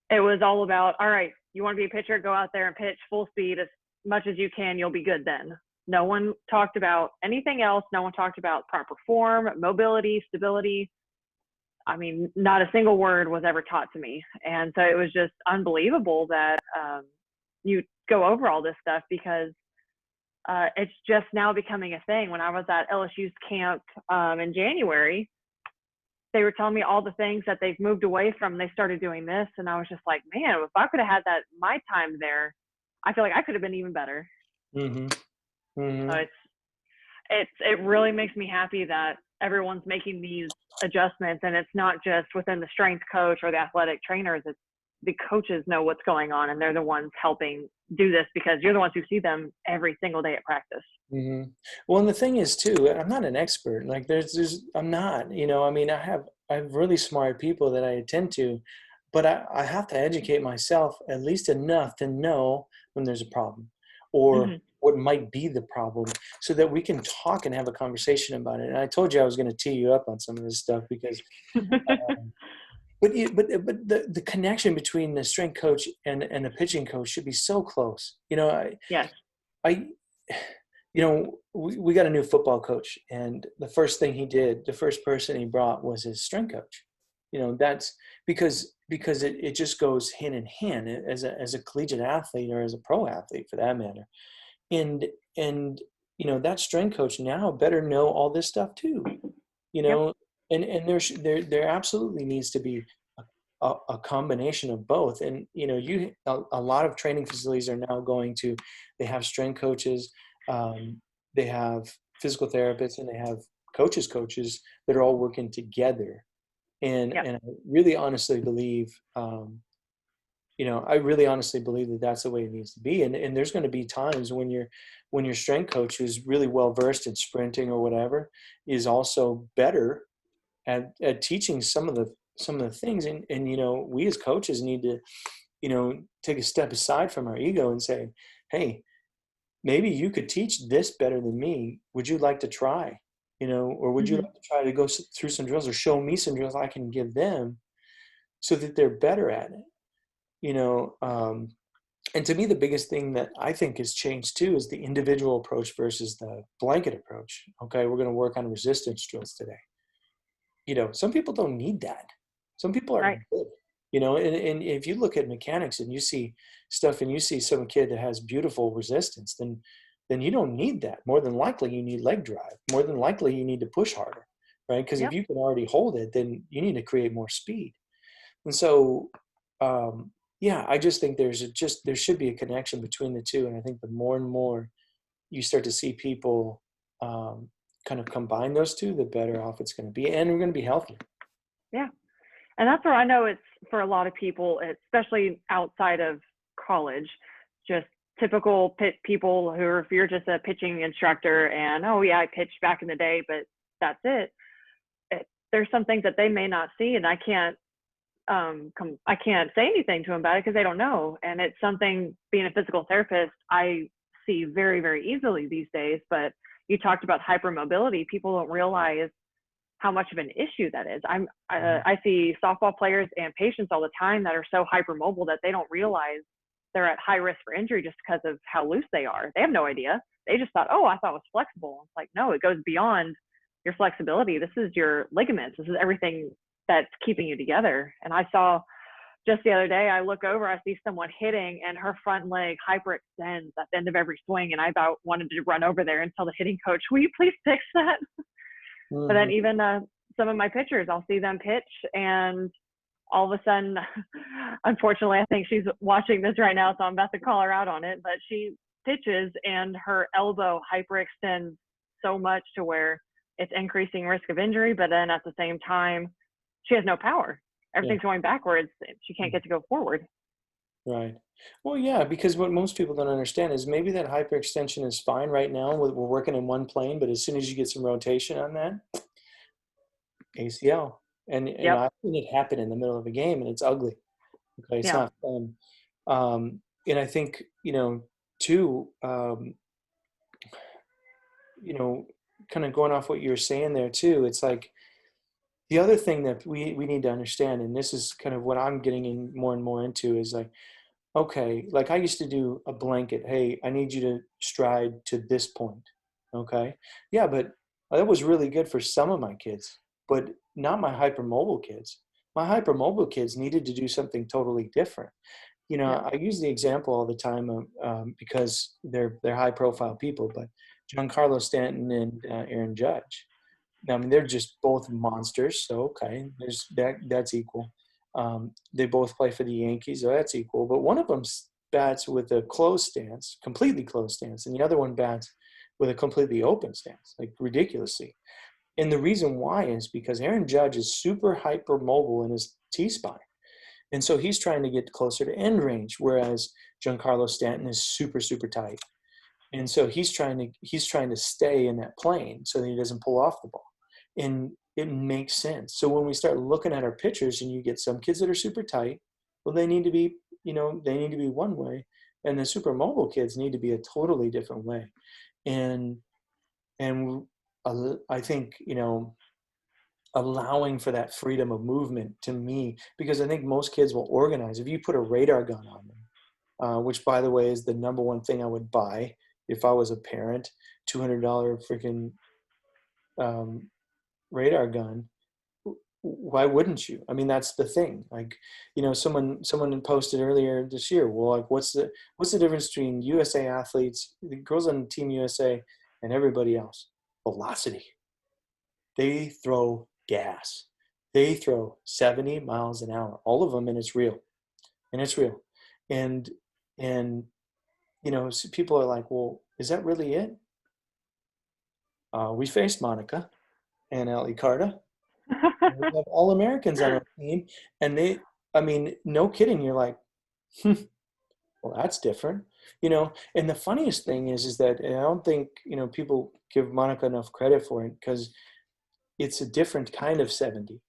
C: it was all about, all right, you want to be a pitcher, go out there and pitch full speed as much as you can. You'll be good then. No one talked about anything else. No one talked about proper form, mobility, stability. I mean, not a single word was ever taught to me. And so it was just unbelievable that you go over all this stuff because it's just now becoming a thing. When I was at LSU's camp in January, they were telling me all the things that they've moved away from. They started doing this. And I was just like, man, if I could have had that my time there, I feel like I could have been even better.
B: Mm-hmm. Mm-hmm.
C: So it really makes me happy that everyone's making these adjustments, and it's not just within the strength coach or the athletic trainers. It's the coaches know what's going on, and they're the ones helping do this because you're the ones who see them every single day at practice.
B: Mm-hmm. Well, and the thing is too, I'm not an expert. Like I'm not, I mean, I have really smart people that I attend to, but I have to educate myself at least enough to know when there's a problem or
C: Mm-hmm.
B: what might be the problem so that we can talk and have a conversation about it. And I told you I was going to tee you up on some of this stuff because, but the connection between the strength coach and the pitching coach should be so close.
C: Yes.
B: We got a new football coach, and the first person he brought was his strength coach. That's because it just goes hand in hand as a collegiate athlete or as a pro athlete for that matter. And that strength coach now better know all this stuff too,
C: Yep.
B: and there absolutely needs to be a combination of both. And, you know, a lot of training facilities are now they have strength coaches, they have physical therapists, and they have coaches that are all working together. And
C: Yep.
B: and I really honestly believe, I really honestly believe that that's the way it needs to be. And there's going to be times when your strength coach, who's really well versed in sprinting or whatever, is also better at teaching some of the things. And we as coaches need to, take a step aside from our ego and say, hey, maybe you could teach this better than me. Would you like to try? Or would you
C: Mm-hmm.
B: like to try to go through some drills, or show me some drills I can give them so that they're better at it? And to me, the biggest thing that I think has changed too is the individual approach versus the blanket approach. Okay, we're going to work on resistance drills today. Some people don't need that. Some people are
C: Right.
B: good. And if you look at mechanics and you see stuff and you see some kid that has beautiful resistance, then you don't need that. More than likely, you need leg drive. More than likely, you need to push harder, right? Because if
C: Yep.
B: you can already hold it, then you need to create more speed. And so, yeah, I just think there should be a connection between the two. And I think the more and more you start to see people kind of combine those two, the better off it's going to be, and we're going to be healthier.
C: Yeah. And that's where I know it's for a lot of people, especially outside of college, just typical people who are, if you're just a pitching instructor and, oh yeah, I pitched back in the day, but that's it. There's some things that they may not see, and I can't say anything to them about it because they don't know. And it's something, being a physical therapist, I see very, very easily these days. But you talked about hypermobility. People don't realize how much of an issue that is. I see softball players and patients all the time that are so hypermobile that they don't realize they're at high risk for injury just because of how loose they are. They have no idea. They just thought, oh, I thought it was flexible. It's like, no, it goes beyond your flexibility. This is your ligaments. This is everything that's keeping you together. And I saw just the other day, I look over, I see someone hitting and her front leg hyperextends at the end of every swing. And I about wanted to run over there and tell the hitting coach, will you please fix that?
B: Mm-hmm.
C: But then even some of my pitchers, I'll see them pitch and all of a sudden, unfortunately, I think she's watching this right now, so I'm about to call her out on it, but she pitches and her elbow hyperextends so much to where it's increasing risk of injury, but then at the same time, she has no power. Everything's going backwards. She can't get to go forward.
B: Right. Well, yeah, because what most people don't understand is maybe that hyperextension is fine right now. We're working in one plane, but as soon as you get some rotation on that, ACL. And
C: Yep.
B: I've seen it happen in the middle of a game, and it's ugly. Okay, it's not fun. And I think, too, kind of going off what you were saying there too, it's like the other thing that we need to understand, and this is kind of what I'm getting in more and more into, is like, okay, like I used to do a blanket. Hey, I need you to stride to this point. Okay. Yeah, but that was really good for some of my kids, but not my hypermobile kids. My hypermobile kids needed to do something totally different. I use the example all the time because they're high profile people, but Giancarlo Stanton and Aaron Judge. I mean, they're just both monsters. So, okay, there's that's equal. They both play for the Yankees, so that's equal. But one of them bats with a closed stance, completely closed stance, and the other one bats with a completely open stance, like ridiculously. And the reason why is because Aaron Judge is super hypermobile in his T-spine. And so he's trying to get closer to end range, whereas Giancarlo Stanton is super, super tight. And so he's trying to stay in that plane so that he doesn't pull off the ball. And it makes sense. So when we start looking at our pitchers and you get some kids that are super tight, well, they need to be one way. And the super mobile kids need to be a totally different way. And I think, allowing for that freedom of movement to me, because I think most kids will organize. If you put a radar gun on them, which by the way is the number one thing I would buy if I was a parent, $200 freaking radar gun. Why wouldn't you? I mean, that's the thing. Like, someone posted earlier this year, well, like, what's the difference between USA athletes, the girls on Team USA, and everybody else? Velocity. They throw gas. they throw 70 miles an hour, all of them, and it's real. And it's real. And, and, so people are like, well, is that really it? We faced Monica and Ellie Carter. We have all Americans on our team. And no kidding. You're like, well, that's different, and the funniest thing is that, and I don't think, people give Monica enough credit for it, because it's a different kind of 70.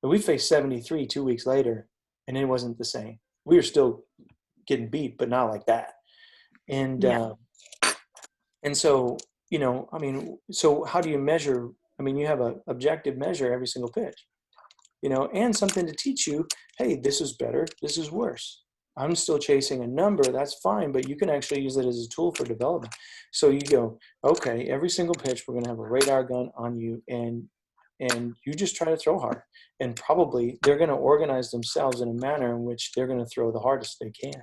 B: And we faced 73 2 weeks later, and it wasn't the same. We were still getting beat, but not like that. And,
A: Yeah.
B: and so, so how do you measure? You have an objective measure every single pitch, and something to teach you, hey, this is better, this is worse. I'm still chasing a number, that's fine, but you can actually use it as a tool for development. So you go, okay, every single pitch, we're going to have a radar gun on you, and you just try to throw hard. And probably they're going to organize themselves in a manner in which they're going to throw the hardest they can.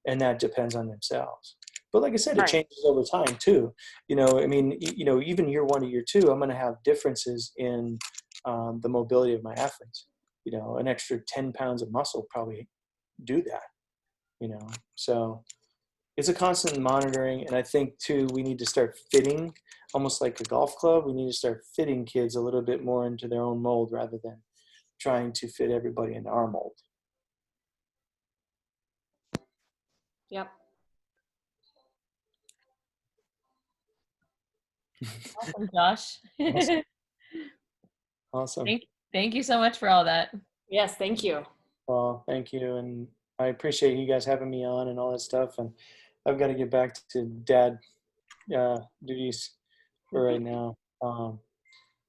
B: And that depends on themselves. But like I said, it changes over time too. Even year 1 to year 2, I'm going to have differences in the mobility of my athletes. An extra 10 pounds of muscle probably do that. So it's a constant monitoring. And I think too, we need to start fitting, almost like a golf club. We need to start fitting kids a little bit more into their own mold, rather than trying to fit everybody into our mold.
D: Yep.
A: Awesome, Josh.
B: Awesome.
A: Thank you so much for all that.
D: Yes, thank you.
B: Well, thank you. And I appreciate you guys having me on and all that stuff. And I've got to get back to dad duties for right now.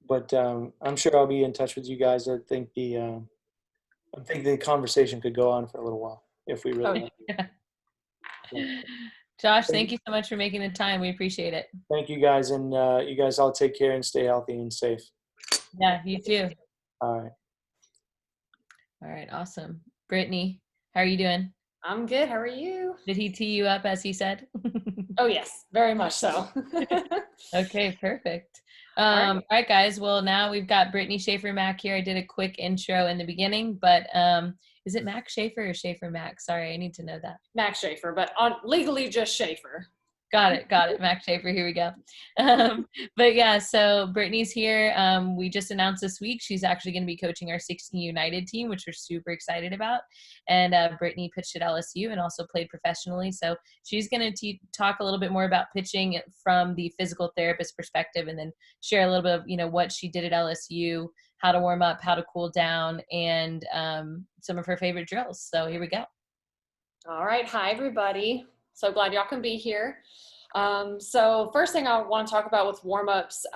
B: But I'm sure I'll be in touch with you guys. I think the conversation could go on for a little while if we really want to.
A: Yeah. Josh, thank you so much for making the time. We appreciate it.
B: Thank you guys. And you guys all take care and stay healthy and safe.
A: Yeah, you too.
B: All right.
A: All right, awesome. Brittany, how are you doing?
D: I'm good. How are you?
A: Did he tee you up as he said?
D: Oh, yes, very much so.
A: Okay, perfect. All right, guys. Well, now we've got Brittany Schaefer-Mack here. I did a quick intro in the beginning, but is it Mack Schaefer or Schaefer-Mack? Sorry, I need to know that.
D: Mack Schaefer, but legally just Schaefer.
A: Got it. Mack Schaefer, here we go. But yeah, so Brittany's here. We just announced this week she's actually going to be coaching our 16 United team, which we're super excited about. And Brittany pitched at LSU and also played professionally. So she's going to talk a little bit more about pitching from the physical therapist perspective, and then share a little bit of, what she did at LSU, how to warm up, how to cool down, and some of her favorite drills. So here we go.
D: All right. Hi, everybody. So glad y'all can be here. So first thing I want to talk about with warm-ups,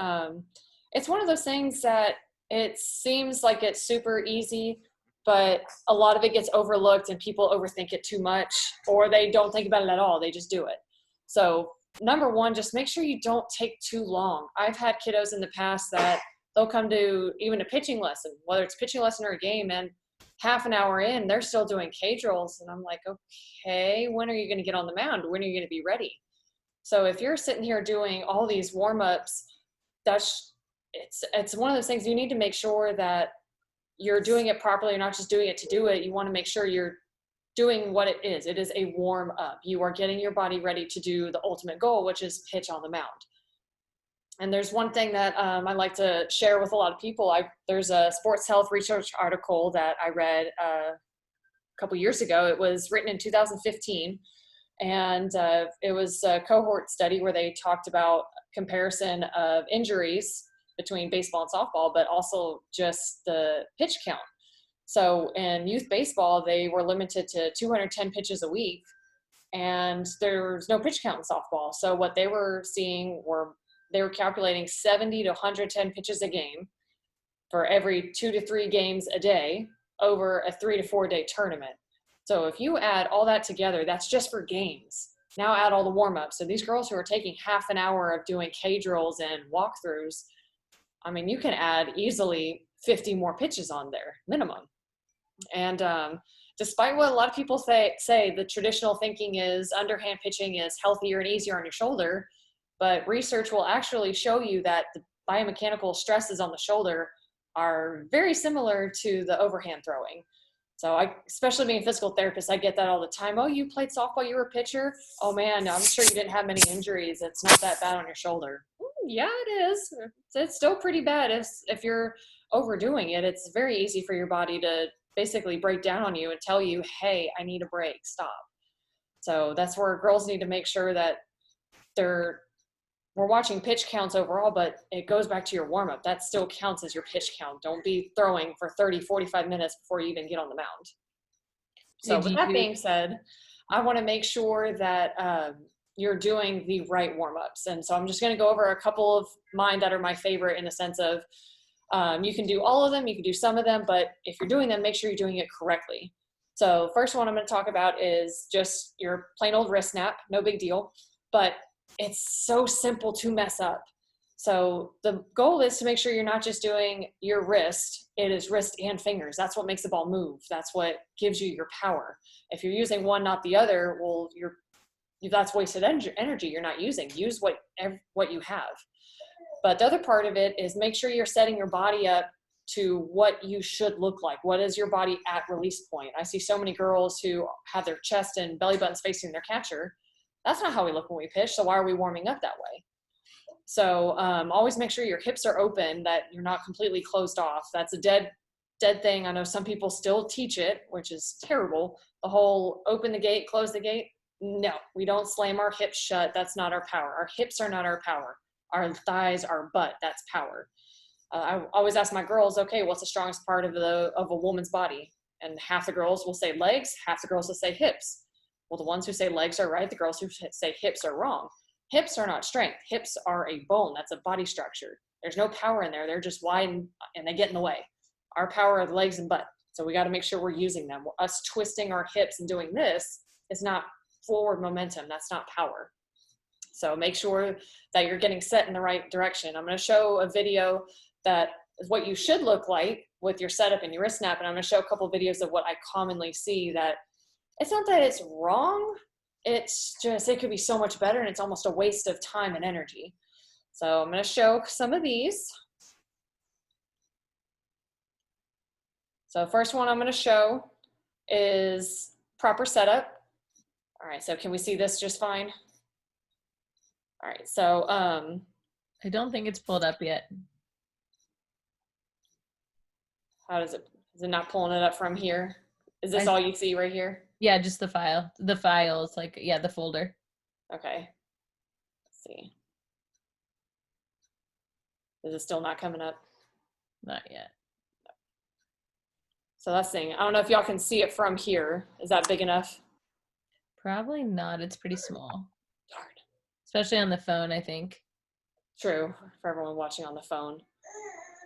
D: it's one of those things that it seems like it's super easy, but a lot of it gets overlooked and people overthink it too much, or they don't think about it at all. They just do it. So number one, just make sure you don't take too long. I've had kiddos in the past that they'll come to even a pitching lesson, whether it's a pitching lesson or a game, and half an hour in, they're still doing K drills. And I'm like, okay, when are you going to get on the mound? When are you going to be ready? So if you're sitting here doing all these warm-ups, it's one of those things you need to make sure that you're doing it properly. You're not just doing it to do it. You want to make sure you're doing what it is. It is a warm-up. You are getting your body ready to do the ultimate goal, which is pitch on the mound. And there's one thing that I like to share with a lot of people. There's a sports health research article that I read a couple years ago. It was written in 2015, and it was a cohort study where they talked about comparison of injuries between baseball and softball, but also just the pitch count. So in youth baseball, they were limited to 210 pitches a week, and there's no pitch count in softball. So what they were seeing they were calculating 70 to 110 pitches a game for every 2 to 3 games a day over a 3 to 4 day tournament. So if you add all that together, that's just for games. Now add all the warm-ups. So these girls who are taking half an hour of doing K drills and walkthroughs, I mean, you can add easily 50 more pitches on there, minimum. And despite what a lot of people say, the traditional thinking is underhand pitching is healthier and easier on your shoulder. But research will actually show you that the biomechanical stresses on the shoulder are very similar to the overhand throwing. So especially being a physical therapist, I get that all the time. Oh, you played softball, you were a pitcher? Oh man, I'm sure you didn't have many injuries. It's not that bad on your shoulder. Yeah, it is. It's still pretty bad if you're overdoing it. It's very easy for your body to basically break down on you and tell you, hey, I need a break, stop. So that's where girls need to make sure that we're watching pitch counts overall, but it goes back to your warm-up. That still counts as your pitch count. Don't be throwing for 30, 45 minutes before you even get on the mound. So with that being said, I want to make sure that you're doing the right warm-ups. And so I'm just going to go over a couple of mine that are my favorite in the sense of you can do all of them, you can do some of them, but if you're doing them, make sure you're doing it correctly. So first one I'm going to talk about is just your plain old wrist snap. No big deal, but it's so simple to mess up. So the goal is to make sure you're not just doing your wrist, it is wrist and fingers. That's what makes the ball move. That's what gives you your power. If you're using one, not the other, well, that's wasted energy you're not using. Use what you have. But the other part of it is make sure you're setting your body up to what you should look like. What is your body at release point? I see so many girls who have their chest and belly buttons facing their catcher. That's not how we look when we pitch, so why are we warming up that way? So always make sure your hips are open, that you're not completely closed off. That's a dead thing. I know some people still teach it, which is terrible. The whole open the gate, close the gate. No, we don't slam our hips shut. That's not our power. Our hips are not our power. Our thighs, our butt, that's power. I always ask my girls, okay, what's the strongest part of a woman's body? And half the girls will say legs, half the girls will say hips. Well, the ones who say legs are right, the girls who say hips are wrong. Hips are not strength. Hips are a bone. That's a body structure. There's no power in there. They're just wide and they get in the way. Our power are the legs and butt. So we got to make sure we're using them. Us twisting our hips and doing this is not forward momentum. That's not power. So make sure that you're getting set in the right direction. I'm going to show a video that is what you should look like with your setup and your wrist snap. And I'm going to show a couple of videos of what I commonly see that it's not that it's wrong. It's just, it could be so much better and it's almost a waste of time and energy. So I'm going to show some of these. So first one I'm going to show is proper setup. All right, so can we see this just fine? All right, so
A: I don't think it's pulled up yet.
D: How is it not pulling it up from here? Is this all you see right here?
A: Yeah, just the file. The file is like, yeah, the folder.
D: Okay. Let's see. Is it still not coming up?
A: Not yet.
D: So that's the thing. I don't know if y'all can see it from here. Is that big enough?
A: Probably not. It's pretty small.
D: Darn.
A: Especially on the phone, I think.
D: True, for everyone watching on the phone.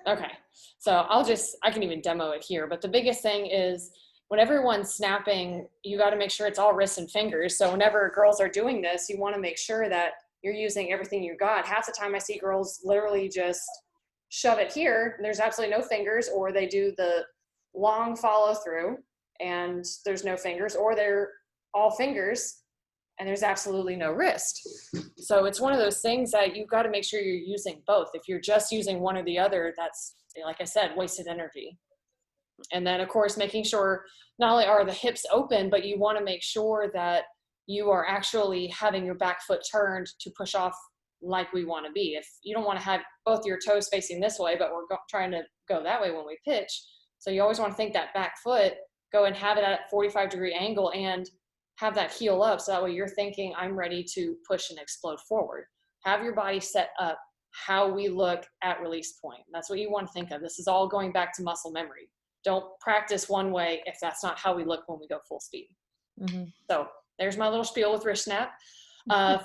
D: Okay, so I can even demo it here, but the biggest thing is when everyone's snapping, you got to make sure it's all wrists and fingers. So whenever girls are doing this, you want to make sure that you're using everything you got. Half the time I see girls literally just shove it here, and there's absolutely no fingers, or they do the long follow through and there's no fingers, or they're all fingers and there's absolutely no wrist. So it's one of those things that you've got to make sure you're using both. If you're just using one or the other, that's, like I said, wasted energy. And then of course, making sure not only are the hips open, but you want to make sure that you are actually having your back foot turned to push off like we want to be. If you don't want to have both your toes facing this way, but we're trying to go that way when we pitch. So you always want to think that back foot, go and have it at a 45-degree angle and have that heel up. So that way you're thinking, I'm ready to push and explode forward. Have your body set up how we look at release point. That's what you want to think of. This is all going back to muscle memory. Don't practice one way if that's not how we look when we go full speed. Mm-hmm. So there's my little spiel with wrist snap.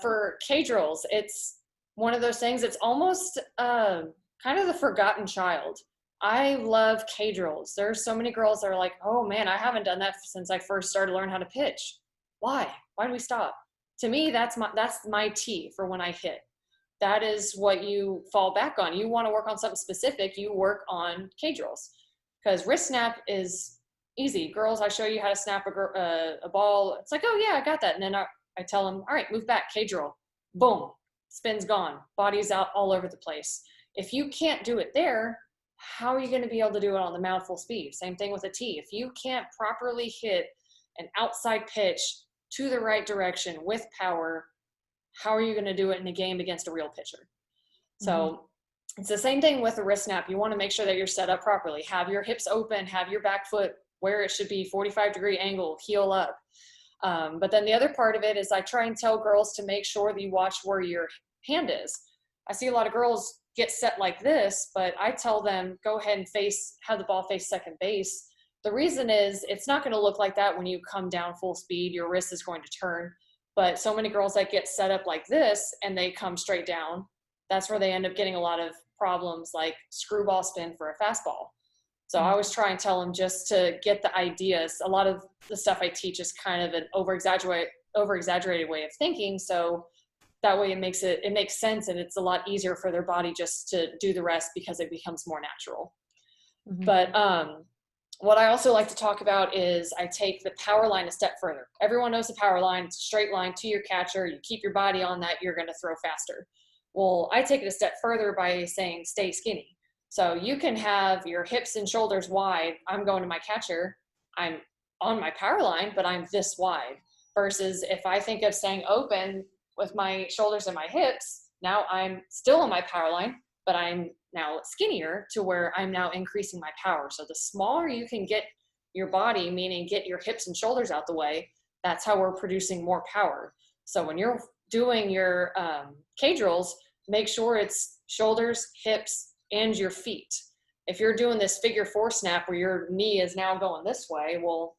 D: For K drills, it's one of those things, it's almost kind of the forgotten child. I love K drills. There's so many girls that are like, oh man, I haven't done that since I first started learning how to pitch. Why? Why do we stop? To me, that's my T for when I hit. That is what you fall back on. You want to work on something specific, you work on K drills. Because wrist snap is easy. Girls, I show you how to snap a ball. It's like, oh yeah, I got that. And then I tell them, all right, move back, K drill. Boom, spin's gone. Body's out all over the place. If you can't do it there, how are you going to be able to do it on the mound full speed? Same thing with a tee. If you can't properly hit an outside pitch to the right direction with power, how are you going to do it in a game against a real pitcher? So it's the same thing with a wrist snap. You want to make sure that you're set up properly. Have your hips open, have your back foot where it should be, 45-degree angle, heel up. But then the other part of it is I try and tell girls to make sure that you watch where your hand is. I see a lot of girls get set like this, but I tell them, go ahead and have the ball face second base. The reason is it's not going to look like that when you come down full speed. Your wrist is going to turn. But so many girls that get set up like this and they come straight down, that's where they end up getting a lot of problems like screwball spin for a fastball. So I always try and tell them just to get the ideas. A lot of the stuff I teach is kind of an over-exaggerated way of thinking. So that way it makes sense, and it's a lot easier for their body just to do the rest because it becomes more natural. But what I also like to talk about is I take the power line a step further. Everyone knows the power line. It's a straight line to your catcher. You keep your body on that, you're going to throw faster. Well, I take it a step further by saying stay skinny. So you can have your hips and shoulders wide. I'm going to my catcher. I'm on my power line, but I'm this wide. Versus if I think of staying open with my shoulders and my hips, now I'm still on my power line, but I'm now skinnier to where I'm now increasing my power. So the smaller you can get your body, meaning get your hips and shoulders out the way, that's how we're producing more power. So when you're doing your K drills, make sure it's shoulders, hips, and your feet. If you're doing this figure four snap where your knee is now going this way, well,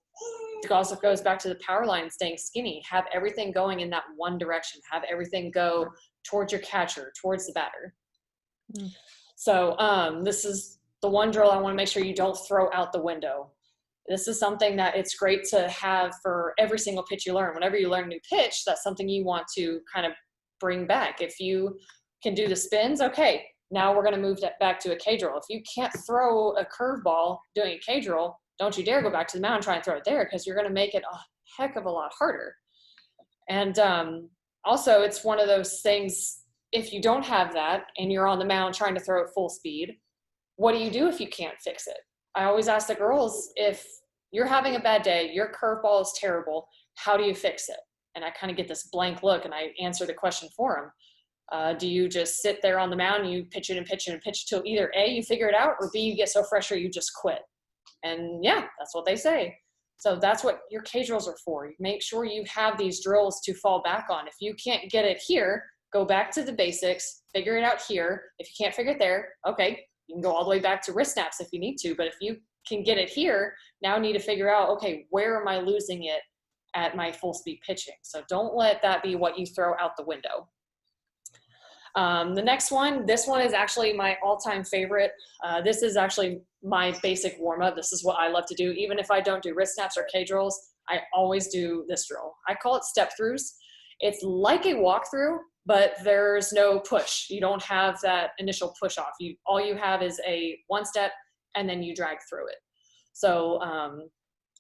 D: it also goes back to the power line, staying skinny. Have everything going in that one direction. Have everything go towards your catcher, towards the batter. So this is the one drill I want to make sure you don't throw out the window. This is something that it's great to have for every single pitch you learn. Whenever you learn a new pitch, that's something you want to kind of bring back. If you can do the spins, okay, now we're going to move that back to a K drill. If you can't throw a curveball doing a K drill, don't you dare go back to the mound and try and throw it there, because you're going to make it a heck of a lot harder. And also, it's one of those things, if you don't have that and you're on the mound trying to throw at full speed, what do you do if you can't fix it? I always ask the girls, if you're having a bad day, your curveball is terrible, how do you fix it? And I kind of get this blank look and I answer the question for them. Do you just sit there on the mound and you pitch it and pitch it and pitch it till either A, you figure it out, or B, you get so frustrated you just quit? And yeah, that's what they say. So that's what your K drills are for. You make sure you have these drills to fall back on. If you can't get it here, go back to the basics, figure it out here. If you can't figure it there, okay, you can go all the way back to wrist snaps if you need to. But if you can get it here, now need to figure out, okay, where am I losing it at my full speed pitching? So don't let that be what you throw out the window. The next one, this one is actually my all-time favorite. This is actually my basic warm-up. This is what I love to do. Even if I don't do wrist snaps or K drills, I always do this drill. I call it step throughs. It's like a walkthrough, but there's no push. You don't have that initial push off. All you have is a one step and then you drag through it. So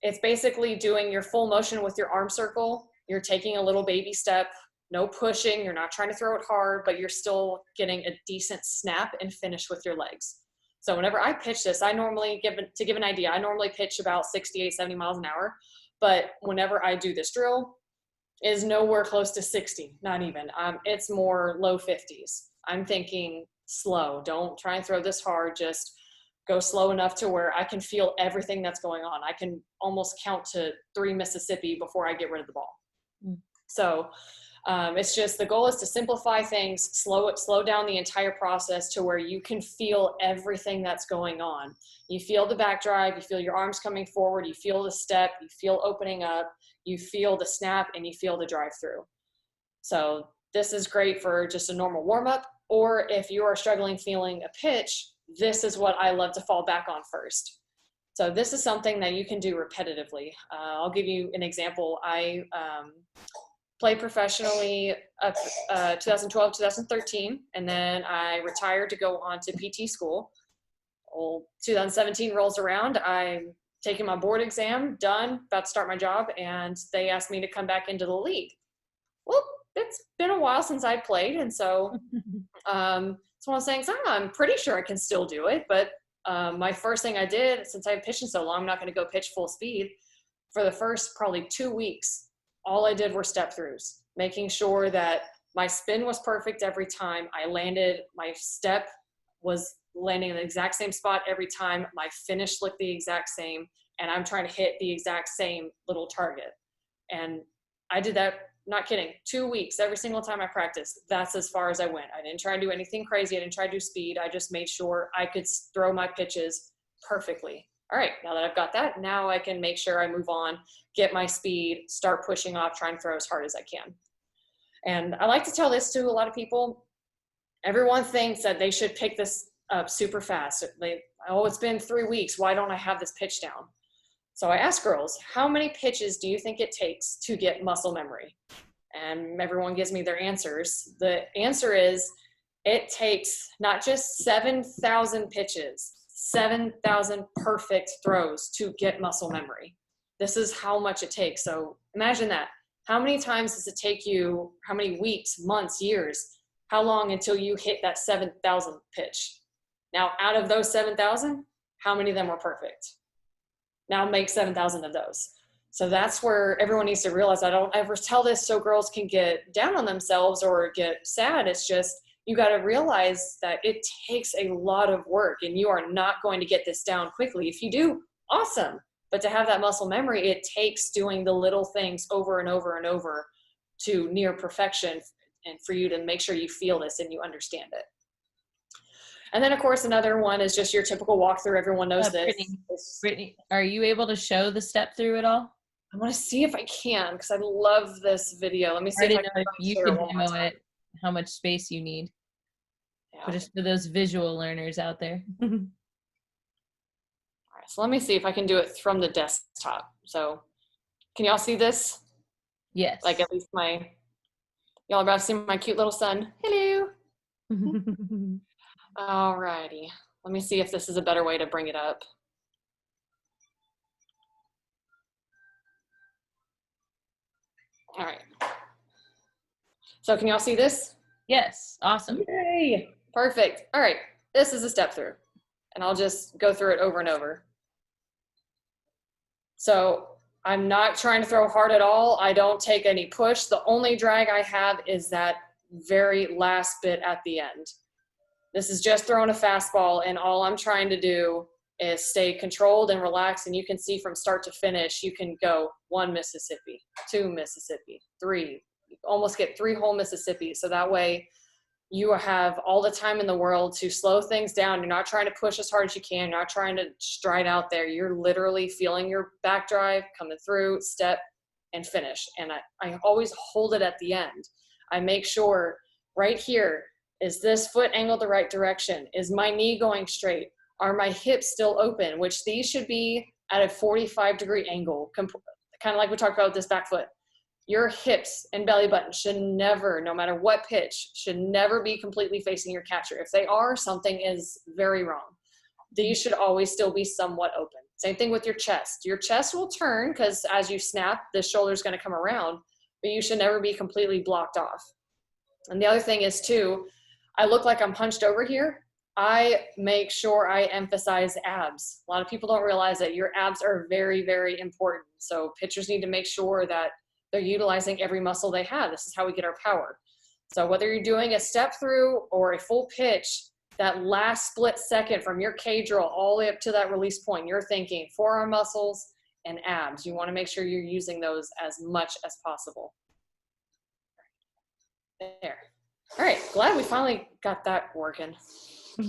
D: it's basically doing your full motion with your arm circle. You're taking a little baby step, no pushing. You're not trying to throw it hard, but you're still getting a decent snap and finish with your legs. So whenever I pitch this, I normally, to give an idea, I normally pitch about 68, 70 miles an hour. But whenever I do this drill, is nowhere close to 60, not even. It's more low 50s. I'm thinking slow. Don't try and throw this hard. Just go slow enough to where I can feel everything that's going on. I can almost count to 3 Mississippi before I get rid of the ball. So it's just, the goal is to simplify things, slow down the entire process to where you can feel everything that's going on. You feel the back drive, you feel your arms coming forward, you feel the step, you feel opening up, you feel the snap, and you feel the drive through. So this is great for just a normal warm up, or if you are struggling feeling a pitch, this is what I love to fall back on first. So this is something that you can do repetitively. I'll give you an example. I played professionally 2012, 2013, and then I retired to go on to PT school. Well, 2017 rolls around. I'm taking my board exam, done, about to start my job, and they asked me to come back into the league. Well, it's been a while since I played, and so it's one of those things, I'm pretty sure I can still do it, but My first thing I did, since I've pitched so long, I'm not going to go pitch full speed. For the first probably 2 weeks, all I did were step throughs, making sure that my spin was perfect every time I landed. My step was landing in the exact same spot every time. My finish looked the exact same, and I'm trying to hit the exact same little target. And I did that, not kidding, 2 weeks, every single time I practiced. That's as far as I went. I didn't try to do anything crazy. I didn't try to do speed. I just made sure I could throw my pitches perfectly. All right, now that I've got that, now I can make sure I move on, get my speed, start pushing off, try and throw as hard as I can. And I like to tell this to a lot of people. Everyone thinks that they should pick this up super fast. Oh, it's been 3 weeks. Why don't I have this pitch down? So I ask girls, how many pitches do you think it takes to get muscle memory? And everyone gives me their answers. The answer is, it takes not just 7,000 pitches, 7,000 perfect throws to get muscle memory. This is how much it takes. So imagine that. How many times does it take you, how many weeks, months, years, how long until you hit that 7,000 pitch? Now, out of those 7,000, how many of them were perfect? Now make 7,000 of those. So that's where everyone needs to realize, I don't ever tell this so girls can get down on themselves or get sad. It's just, you got to realize that it takes a lot of work, and you are not going to get this down quickly. If you do, awesome. But to have that muscle memory, it takes doing the little things over and over and over to near perfection, and for you to make sure you feel this and you understand it. And then, of course, another one is just your typical walkthrough. Everyone knows this.
A: Brittany, are you able to show the step through at all?
D: I want to see if I can, because I love this video. Let me see if I can
A: you can demo it, how much space you need.
D: Yeah.
A: But just for those visual learners out there.
D: All right, so let me see if I can do it from the desktop. So can y'all see this?
A: Yes.
D: Like at least y'all are about to see my cute little son. Hello. All righty. Let me see if this is a better way to bring it up. All right. So can y'all see this?
A: Yes. Awesome.
D: Yay. Perfect. All right. This is a step through, and I'll just go through it over and over. So I'm not trying to throw hard at all. I don't take any push. The only drag I have is that very last bit at the end. This is just throwing a fastball, and all I'm trying to do is stay controlled and relaxed. And you can see from start to finish, you can go 1 Mississippi, 2 Mississippi, 3, you almost get 3 whole Mississippi. So that way you have all the time in the world to slow things down. You're not trying to push as hard as you can. You're not trying to stride out there. You're literally feeling your back drive coming through, step, and finish. And I always hold it at the end. I make sure right here, is this foot angled the right direction? Is my knee going straight? Are my hips still open? Which these should be at a 45-degree angle, kind of like we talked about with this back foot. Your hips and belly button should never, no matter what pitch, should never be completely facing your catcher. If they are, something is very wrong. These should always still be somewhat open. Same thing with your chest. Your chest will turn because as you snap, the shoulder is going to come around, but you should never be completely blocked off. And the other thing is too, I look like I'm hunched over here. I make sure I emphasize abs. A lot of people don't realize that your abs are very, very important. So pitchers need to make sure that they're utilizing every muscle they have. This is how we get our power. So whether you're doing a step through or a full pitch, that last split second from your cage roll all the way up to that release point, you're thinking forearm muscles and abs. You want to make sure you're using those as much as possible. There. All right, glad we finally got that working.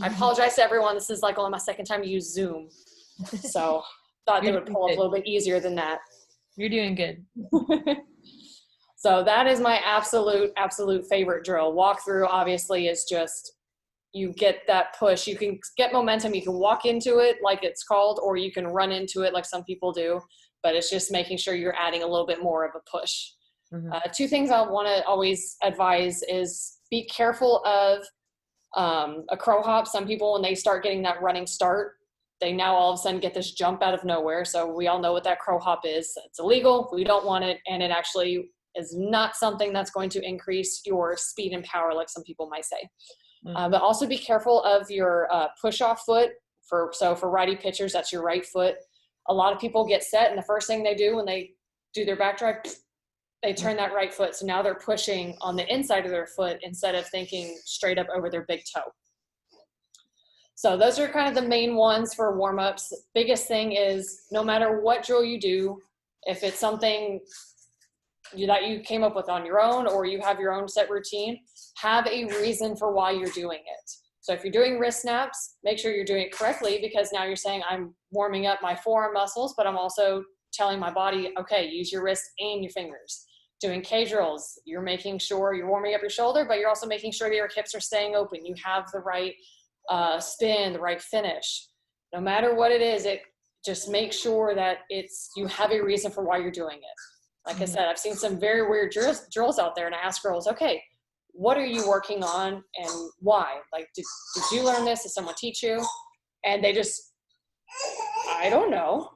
D: I apologize to everyone. This is like only my second time to use Zoom. So thought they would pull up a little bit easier than that.
A: You're doing good.
D: So that is my absolute favorite drill. Walkthrough obviously is just, you get that push. You can get momentum. You can walk into it like it's called, or you can run into it like some people do. But it's just making sure you're adding a little bit more of a push. Mm-hmm. 2 things I want to always advise is be careful of a crow hop. Some people, when they start getting that running start, they now all of a sudden get this jump out of nowhere. So we all know what that crow hop is. It's illegal. We don't want it. And it actually is not something that's going to increase your speed and power like some people might say. Mm-hmm. But also be careful of your push-off foot. So for righty pitchers, that's your right foot. A lot of people get set, and the first thing they do when they do their back drive, they turn that right foot. So now they're pushing on the inside of their foot instead of thinking straight up over their big toe. So those are kind of the main ones for warm-ups. Biggest thing is no matter what drill you do, if it's something that you came up with on your own or you have your own set routine, have a reason for why you're doing it. So if you're doing wrist snaps, make sure you're doing it correctly, because now you're saying I'm warming up my forearm muscles, but I'm also telling my body, okay, use your wrist and your fingers. Doing K drills, you're making sure you're warming up your shoulder, but you're also making sure that your hips are staying open. You have the right spin, the right finish. No matter what it is, just make sure that you have a reason for why you're doing it. Like I said, I've seen some very weird drills out there, and I ask girls, okay, what are you working on and why? Like, did you learn this? Did someone teach you? And they just, I don't know.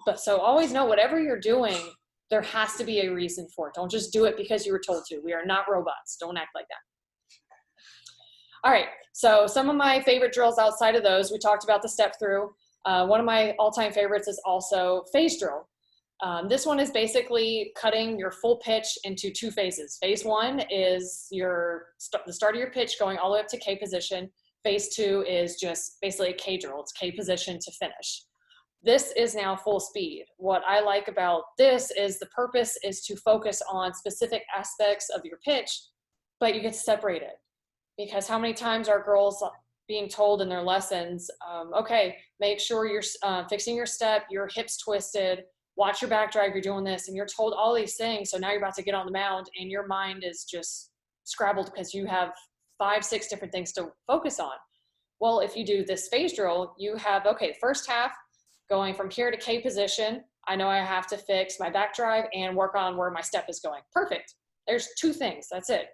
D: But so always know whatever you're doing, there has to be a reason for it. Don't just do it because you were told to. We are not robots. Don't act like that. All right, so some of my favorite drills outside of those, we talked about the step through. One of my all-time favorites is also phase drill. This one is basically cutting your full pitch into 2 phases. Phase 1 is the start of your pitch going all the way up to K position. Phase 2 is just basically a K drill. It's K position to finish. This is now full speed. What I like about this is the purpose is to focus on specific aspects of your pitch, but you get to separate it. Because how many times are girls being told in their lessons, okay, make sure you're fixing your step, your hips twisted, watch your back drive, you're doing this, and you're told all these things. So now you're about to get on the mound and your mind is just scrabbled because you have 5, 6 different things to focus on. Well, if you do this phase drill, you have, okay, first half going from here to K position. I know I have to fix my back drive and work on where my step is going. Perfect. There's 2 things. That's it.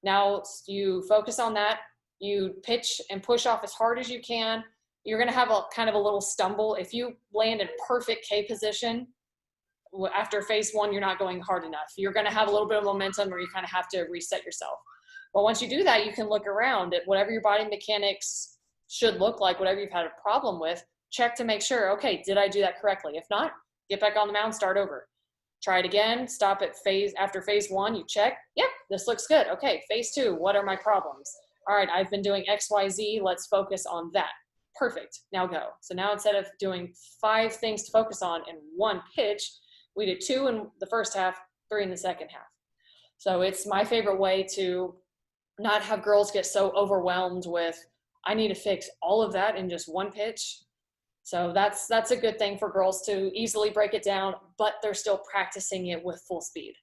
D: Now you focus on that. You pitch and push off as hard as you can. You're going to have a kind of a little stumble. If you land in perfect K position, after phase 1, you're not going hard enough. You're going to have a little bit of momentum or you kind of have to reset yourself. But once you do that, you can look around at whatever your body mechanics should look like, whatever you've had a problem with, check to make sure, okay, did I do that correctly? If not, get back on the mound, start over. Try it again, stop at after phase 1, you check, yep, this looks good. Okay, phase 2, what are my problems? All right, I've been doing X, Y, Z, let's focus on that. Perfect, now go. So now instead of doing 5 things to focus on in 1 pitch, we did 2 in the first half, 3 in the second half. So it's my favorite way to not have girls get so overwhelmed with, I need to fix all of that in just 1 pitch. So that's a good thing for girls to easily break it down, but they're still practicing it with full speed.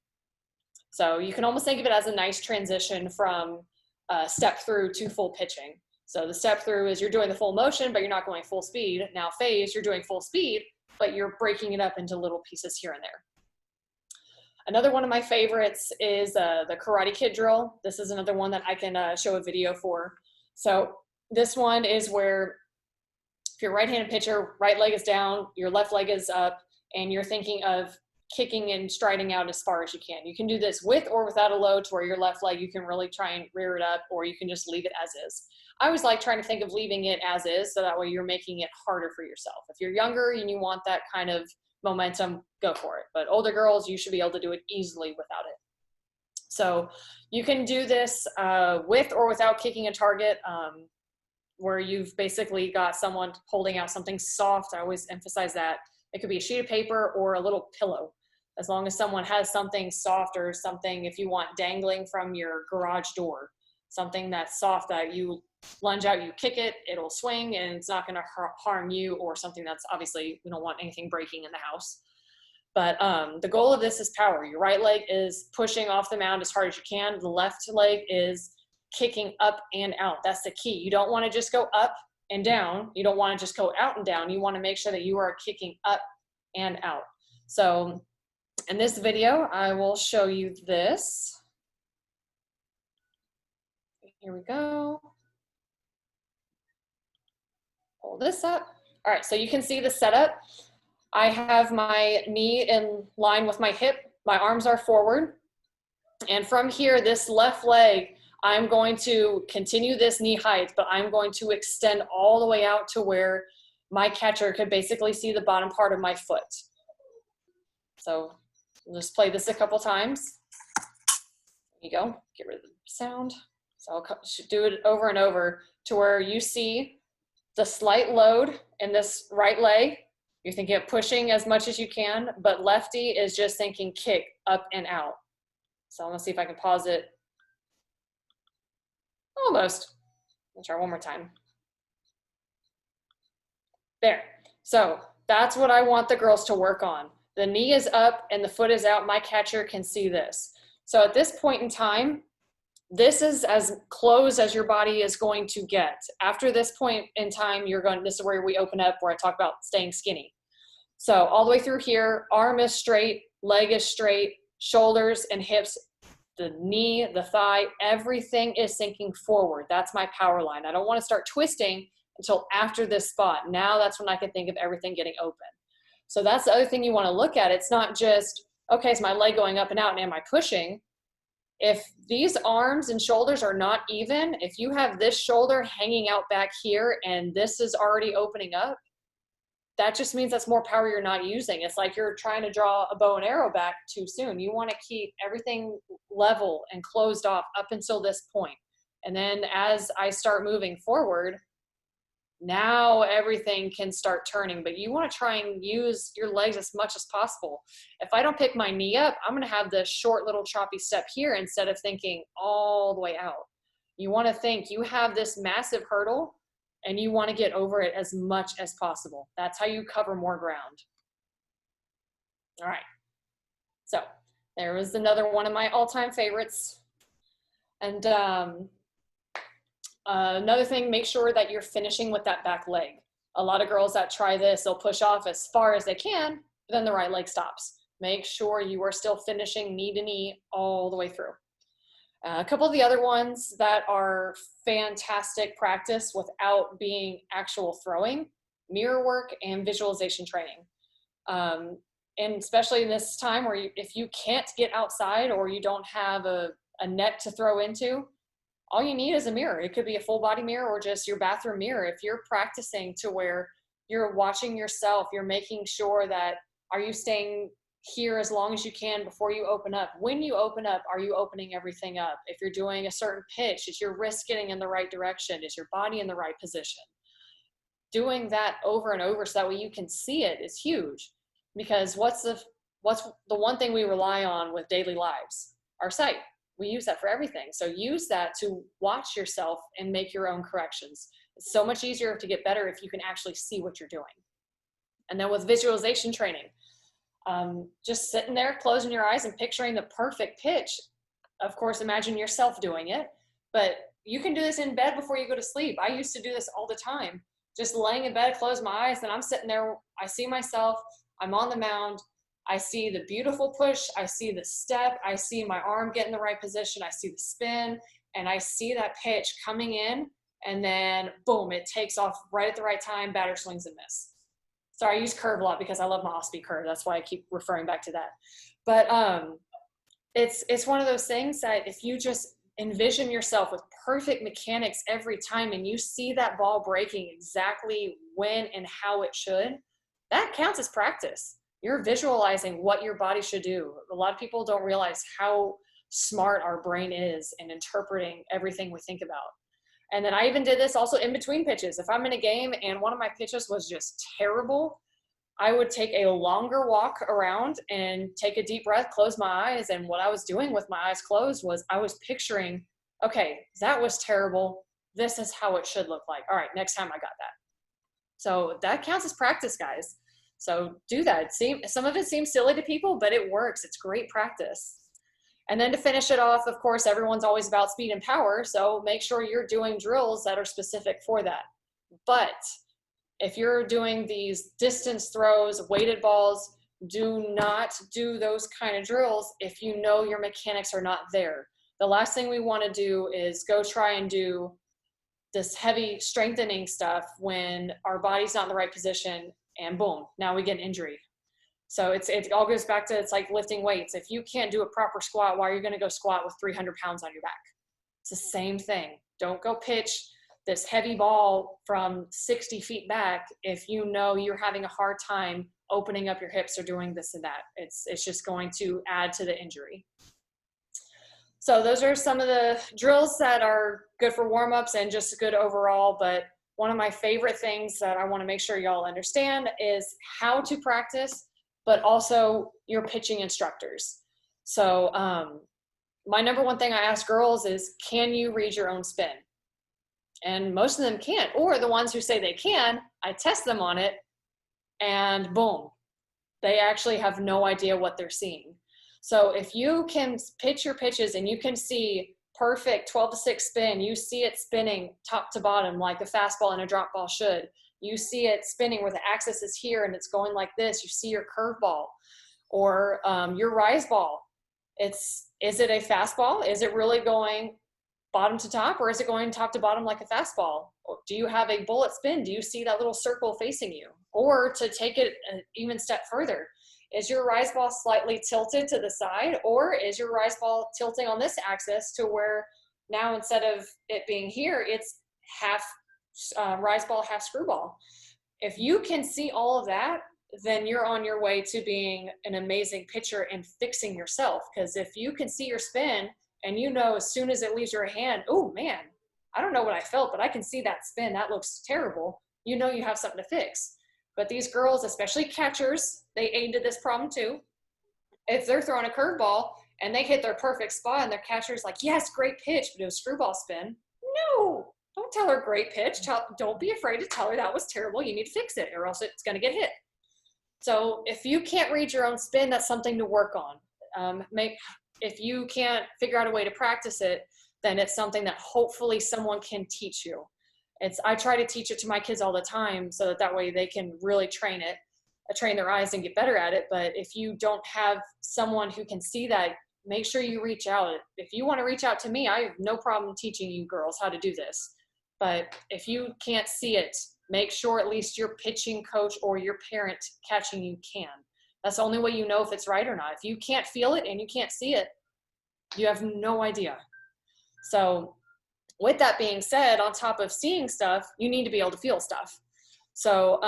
D: So you can almost think of it as a nice transition from step through to full pitching. So the step through is you're doing the full motion, but you're not going full speed. Now phase, you're doing full speed, but you're breaking it up into little pieces here and there. Another one of my favorites is the Karate Kid drill. This is another one that I can show a video for. So this one is where if you're a right-handed pitcher, right leg is down, your left leg is up, and you're thinking of kicking and striding out as far as you can. You can do this with or without a load to where your left leg, you can really try and rear it up, or you can just leave it as is. I always like trying to think of leaving it as is, so that way you're making it harder for yourself. If you're younger and you want that kind of momentum, go for it. But older girls, you should be able to do it easily without it. So you can do this with or without kicking a target, where you've basically got someone holding out something soft. I always emphasize that. It could be a sheet of paper or a little pillow. As long as someone has something soft or something, if you want dangling from your garage door, something that's soft that you lunge out, you kick it, it'll swing and it's not gonna harm you, or something that's obviously, we don't want anything breaking in the house. But the goal of this is power. Your right leg is pushing off the mound as hard as you can. The left leg is kicking up and out. That's the key. You don't want to just go up and down. You don't want to just go out and down. You want to make sure that you are kicking up and out. So in this video, I will show you this. Here we go. Pull this up. All right, so you can see the setup. I have my knee in line with my hip. My arms are forward. And from here, this left leg, I'm going to continue this knee height, but I'm going to extend all the way out to where my catcher could basically see the bottom part of my foot. So we'll just play this a couple times. There you go, get rid of the sound. So I'll do it over and over to where you see the slight load in this right leg. You're thinking of pushing as much as you can, but lefty is just thinking kick up and out. So I'm gonna see if I can pause it. Almost. I'll try one more time. There. So that's what I want the girls to work on. The knee is up and the foot is out. My catcher can see this. So at this point in time, this is as close as your body is going to get. After this point in time, this is where we open up, where I talk about staying skinny. So all the way through here, arm is straight, leg is straight, shoulders and hips, the knee, the thigh, everything is sinking forward. That's my power line. I don't want to start twisting until after this spot. Now that's when I can think of everything getting open. So that's the other thing you want to look at. It's not just, okay, is my leg going up and out and am I pushing? If these arms and shoulders are not even, if you have this shoulder hanging out back here and this is already opening up, that just means that's more power you're not using. It's like you're trying to draw a bow and arrow back too soon. You want to keep everything level and closed off up until this point. And then as I start moving forward, now everything can start turning, but you want to try and use your legs as much as possible. If I don't pick my knee up, I'm going to have this short little choppy step here instead of thinking all the way out. You want to think you have this massive hurdle and you want to get over it as much as possible. That's how you cover more ground. All right. So there was another one of my all-time favorites. And another thing, make sure that you're finishing with that back leg. A lot of girls that try this, they'll push off as far as they can, but then the right leg stops. Make sure you are still finishing knee to knee all the way through. A couple of the other ones that are fantastic practice without being actual throwing, mirror work and visualization training. And especially in this time where if you can't get outside or you don't have a net to throw into, all you need is a mirror. It could be a full body mirror or just your bathroom mirror. If you're practicing to where you're watching yourself, you're making sure that, are you staying here as long as you can before you open up? When you open up, are you opening everything up? If you're doing a certain pitch, is your wrist getting in the right direction? Is your body in the right position? Doing that over and over so that way you can see it is huge, because what's the one thing we rely on with daily lives? Our sight. We use that for everything. So use that to watch yourself and make your own corrections. It's so much easier to get better if you can actually see what you're doing. And then with visualization training, just sitting there, closing your eyes and picturing the perfect pitch. Of course, imagine yourself doing it, but you can do this in bed before you go to sleep. I used to do this all the time. Just laying in bed, close my eyes, and I'm sitting there, I see myself, I'm on the mound, I see the beautiful push, I see the step, I see my arm get in the right position, I see the spin, and I see that pitch coming in, and then boom, it takes off right at the right time, batter swings and miss. Sorry, I use curve a lot because I love my off-speed curve. That's why I keep referring back to that. But it's one of those things that if you just envision yourself with perfect mechanics every time and you see that ball breaking exactly when and how it should, that counts as practice. You're visualizing what your body should do. A lot of people don't realize how smart our brain is in interpreting everything we think about. And then I even did this also in between pitches. If I'm in a game and one of my pitches was just terrible, I would take a longer walk around and take a deep breath, close my eyes. And what I was doing with my eyes closed was I was picturing, okay, that was terrible. This is how it should look like. All right, next time I got that. So that counts as practice, guys. So do that. Some of it seems silly to people, but it works. It's great practice. And then to finish it off, of course, everyone's always about speed and power. So make sure you're doing drills that are specific for that. But if you're doing these distance throws, weighted balls, do not do those kind of drills if you know your mechanics are not there. The last thing we want to do is go try and do this heavy strengthening stuff when our body's not in the right position, and boom, now we get an injury. So it all goes back to, it's like lifting weights. If you can't do a proper squat, why are you going to go squat with 300 pounds on your back? It's the same thing. Don't go pitch this heavy ball from 60 feet back if you know you're having a hard time opening up your hips or doing this and that. It's just going to add to the injury. So those are some of the drills that are good for warm-ups and just good overall. But one of my favorite things that I want to make sure y'all understand is how to practice, but also your pitching instructors. So my number one thing I ask girls is, can you read your own spin? And most of them can't, or the ones who say they can, I test them on it and boom, they actually have no idea what they're seeing. So if you can pitch your pitches and you can see perfect 12-6 spin, you see it spinning top to bottom like a fastball and a drop ball should. You see it spinning where the axis is here and it's going like this. You see your curveball or your rise ball. Is it a fastball? Is it really going bottom to top, or is it going top to bottom like a fastball? Do you have a bullet spin? Do you see that little circle facing you? Or to take it an even step further, is your rise ball slightly tilted to the side, or is your rise ball tilting on this axis to where now instead of it being here, it's half rise ball, half screwball? If you can see all of that, then you're on your way to being an amazing pitcher and fixing yourself. Because if you can see your spin and you know as soon as it leaves your hand, oh man, I don't know what I felt, but I can see that spin. That looks terrible. You know you have something to fix. But these girls, especially catchers, they aid to this problem too. If they're throwing a curveball and they hit their perfect spot and their catcher's like, yes, great pitch, but it was screwball spin. No, don't tell her great pitch. Don't be afraid to tell her that was terrible. You need to fix it or else it's going to get hit. So if you can't read your own spin, that's something to work on. If you can't figure out a way to practice it, then it's something that hopefully someone can teach you. I try to teach it to my kids all the time so that way they can really train their eyes and get better at it. But if you don't have someone who can see that, make sure you reach out. If you want to reach out to me, I have no problem teaching you girls how to do this. But if you can't see it, make sure at least your pitching coach or your parent catching you can. That's the only way you know if it's right or not. If you can't feel it and you can't see it, you have no idea. So with that being said, on top of seeing stuff, you need to be able to feel stuff. So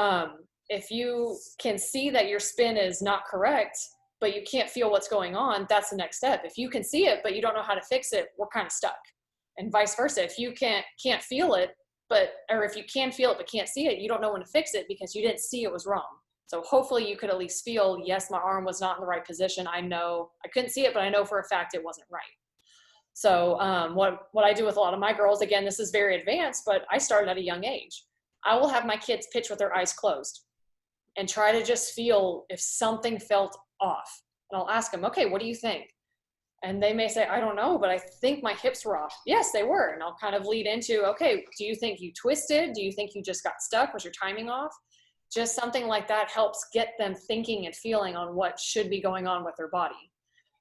D: if you can see that your spin is not correct, but you can't feel what's going on, that's the next step. If you can see it, but you don't know how to fix it, we're kind of stuck. And vice versa. If you can't feel it, or if you can feel it but can't see it, you don't know when to fix it because you didn't see it was wrong. So hopefully you could at least feel, yes, my arm was not in the right position. I know I couldn't see it, but I know for a fact it wasn't right. So what I do with a lot of my girls, again, this is very advanced, but I started at a young age. I will have my kids pitch with their eyes closed and try to just feel if something felt off. And I'll ask them, okay, what do you think? And they may say, I don't know, but I think my hips were off. Yes, they were. And I'll kind of lead into, okay, do you think you twisted? Do you think you just got stuck? Was your timing off? Just something like that helps get them thinking and feeling on what should be going on with their body.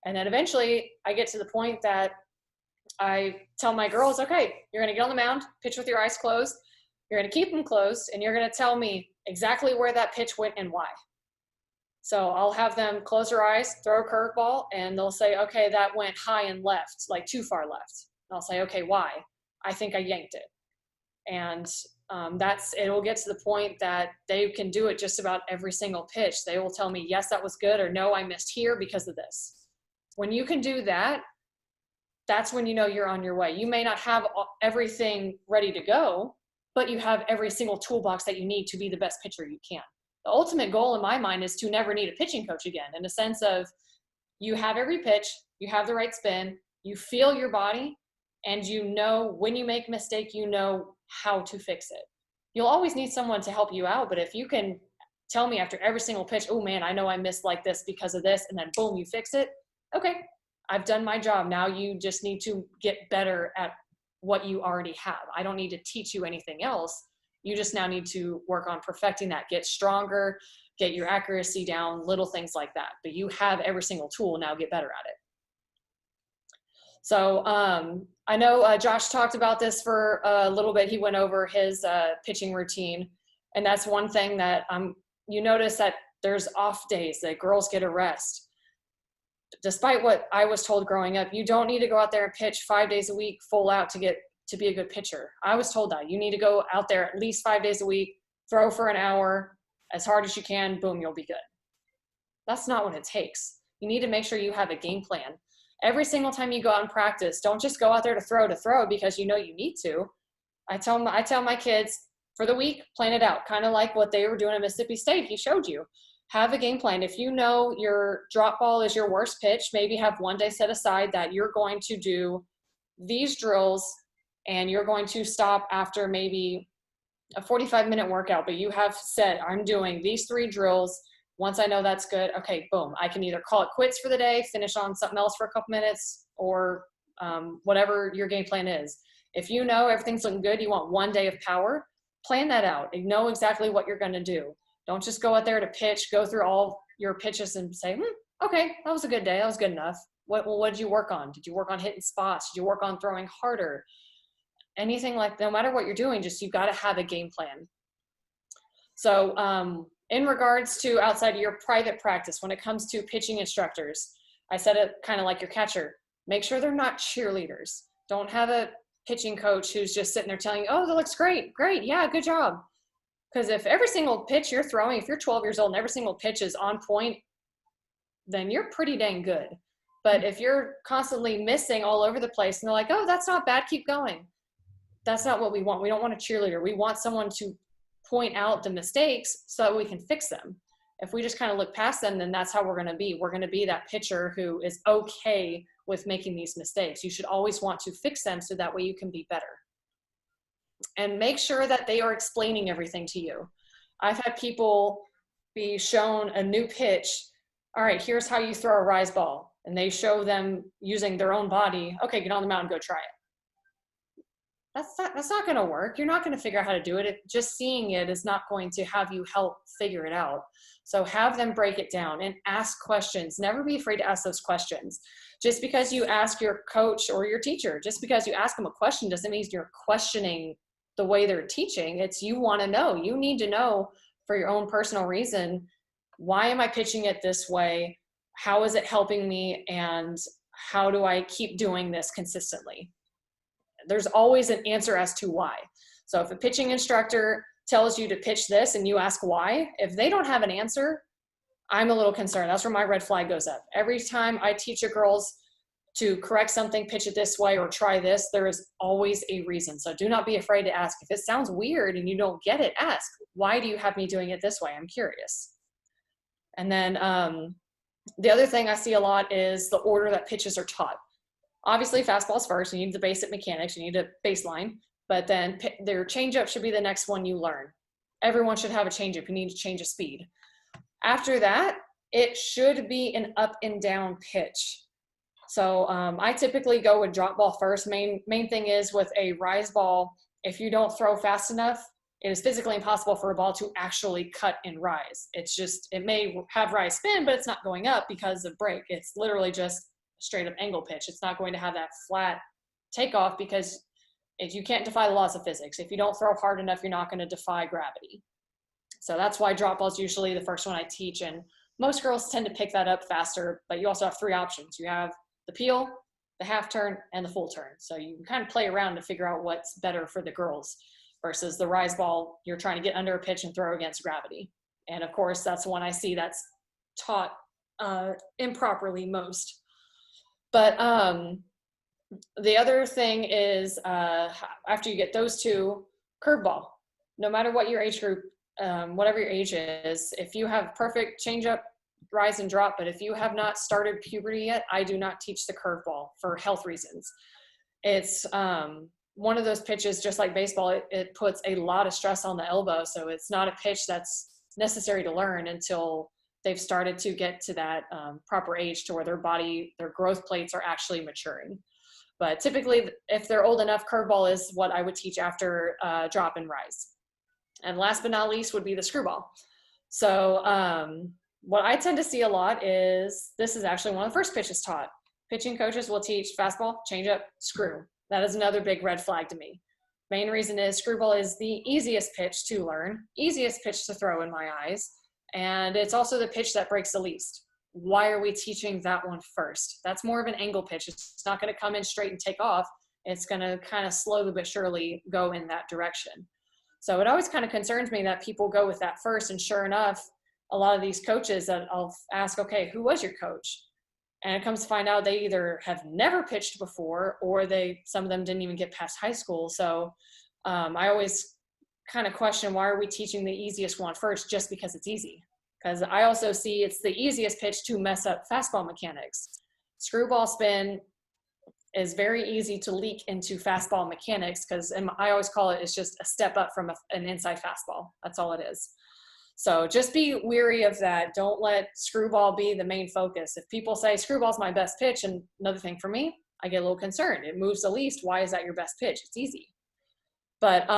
D: And then eventually I get to the point that I tell my girls, okay, you're going to get on the mound, pitch with your eyes closed. You're going to keep them closed, and you're going to tell me exactly where that pitch went and why. So I'll have them close their eyes, throw a curveball, and they'll say, okay, that went high and left, like too far left. And I'll say, okay, why? I think I yanked it. And it'll get to the point that they can do it just about every single pitch. They will tell me, yes, that was good, or no, I missed here because of this. When you can do that, that's when you know you're on your way. You may not have everything ready to go, but you have every single toolbox that you need to be the best pitcher you can. The ultimate goal in my mind is to never need a pitching coach again, in the sense of you have every pitch, you have the right spin, you feel your body, and you know when you make a mistake, you know how to fix it. You'll always need someone to help you out, but if you can tell me after every single pitch, oh man, I know I missed like this because of this, and then boom, you fix it. Okay, I've done my job. Now you just need to get better at what you already have. I don't need to teach you anything else. You just now need to work on perfecting that, get stronger, get your accuracy down, little things like that. But you have every single tool, now get better at it. So I know Josh talked about this for a little bit. He went over his pitching routine. And that's one thing that you notice that there's off days, that girls get a rest. Despite what I was told growing up, you don't need to go out there and pitch 5 days a week full out to to be a good pitcher. I was told that you need to go out there at least 5 days a week, throw for an hour as hard as you can, boom, you'll be good. That's not what it takes. You need to make sure you have a game plan. Every single time you go out and practice, don't just go out there to throw because you know you need to. I tell my kids for the week, plan it out, kind of like what they were doing at Mississippi State. He showed you. Have a game plan. If you know your drop ball is your worst pitch, maybe have one day set aside that you're going to do these drills and you're going to stop after maybe a 45-minute workout, but you have said, I'm doing these 3 drills. Once I know that's good, okay, boom. I can either call it quits for the day, finish on something else for a couple minutes, or whatever your game plan is. If you know everything's looking good, you want 1 day of power, plan that out. You know exactly what you're going to do. Don't just go out there to pitch, go through all your pitches and say, okay, that was a good day. That was good enough. What did you work on? Did you work on hitting spots? Did you work on throwing harder? Anything like, no matter what you're doing, just, you've got to have a game plan. So in regards to outside of your private practice, when it comes to pitching instructors, I said it kind of like your catcher, make sure they're not cheerleaders. Don't have a pitching coach who's just sitting there telling you, oh, that looks great. Yeah, good job. Because if every single pitch you're throwing, if you're 12 years old and every single pitch is on point, then you're pretty dang good. But if you're constantly missing all over the place and they're like, oh, that's not bad, keep going. That's not what we want. We don't want a cheerleader. We want someone to point out the mistakes so that we can fix them. If we just kind of look past them, then that's how we're going to be. We're going to be that pitcher who is okay with making these mistakes. You should always want to fix them so that way you can be better. And make sure that they are explaining everything to you. I've had people be shown a new pitch. All right, here's how you throw a rise ball. And they show them using their own body. Okay, get on the mound and go try it. That's not going to work. You're not going to figure out how to do it. Just seeing it is not going to have you help figure it out. So have them break it down and ask questions. Never be afraid to ask those questions. Just because you ask your coach or your teacher, just because you ask them a question doesn't mean you're questioning the way they're teaching. It's, you want to know. You need to know for your own personal reason, why am I pitching it this way? How is it helping me? And how do I keep doing this consistently? There's always an answer as to why. So if a pitching instructor tells you to pitch this and you ask why, if they don't have an answer, I'm a little concerned. That's where my red flag goes up. Every time I teach the girls to correct something, pitch it this way, or try this, there is always a reason. So do not be afraid to ask. If it sounds weird and you don't get it, ask, why do you have me doing it this way? I'm curious. And then the other thing I see a lot is the order that pitches are taught. Obviously, fastball's first. You need the basic mechanics. You need a baseline. But then their changeup should be the next one you learn. Everyone should have a changeup. You need to change a speed. After that, it should be an up and down pitch. So I typically go with drop ball first. Main thing is with a rise ball, if you don't throw fast enough, it is physically impossible for a ball to actually cut and rise. It's just, it may have rise spin, but it's not going up because of break. It's literally just straight up angle pitch. It's not going to have that flat takeoff because if you can't defy the laws of physics. If you don't throw hard enough, you're not going to defy gravity. So that's why drop ball is usually the first one I teach. And most girls tend to pick that up faster, but you also have 3 options. You have the peel, the half turn, and the full turn. So you can kind of play around to figure out what's better for the girls versus the rise ball. You're trying to get under a pitch and throw against gravity. And of course, that's one I see that's taught improperly most. But the other thing is after you get those 2, curveball. No matter what your age group, whatever your age is, if you have perfect changeup, rise and drop, but if you have not started puberty yet, I do not teach the curveball for health reasons. It's one of those pitches, just like baseball, it puts a lot of stress on the elbow. So it's not a pitch that's necessary to learn until they've started to get to that proper age to where their growth plates are actually maturing. But typically, if they're old enough, curveball is what I would teach after drop and rise. And last but not least would be the screwball. So what I tend to see a lot is, this is actually one of the first pitches taught. Pitching coaches will teach fastball, changeup, screw. That is another big red flag to me. Main reason is screwball is the easiest pitch to learn, easiest pitch to throw in my eyes, and it's also the pitch that breaks the least. Why are we teaching that one first? That's more of an angle pitch. It's not going to come in straight and take off. It's going to kind of slowly but surely go in that direction. So it always kind of concerns me that people go with that first. And sure enough, a lot of these coaches that I'll ask, okay, who was your coach? And it comes to find out they either have never pitched before, or some of them didn't even get past high school. So I always kind of question, why are we teaching the easiest one first just because it's easy? Because I also see it's the easiest pitch to mess up fastball mechanics. Screwball spin is very easy to leak into fastball mechanics, because I always call it's just a step up from an inside fastball. That's all it is. So just be weary of that. Don't let screwball be the main focus. If people say screwball's my best pitch, and another thing for me, I get a little concerned. It moves the least. Why is that your best pitch? It's easy. But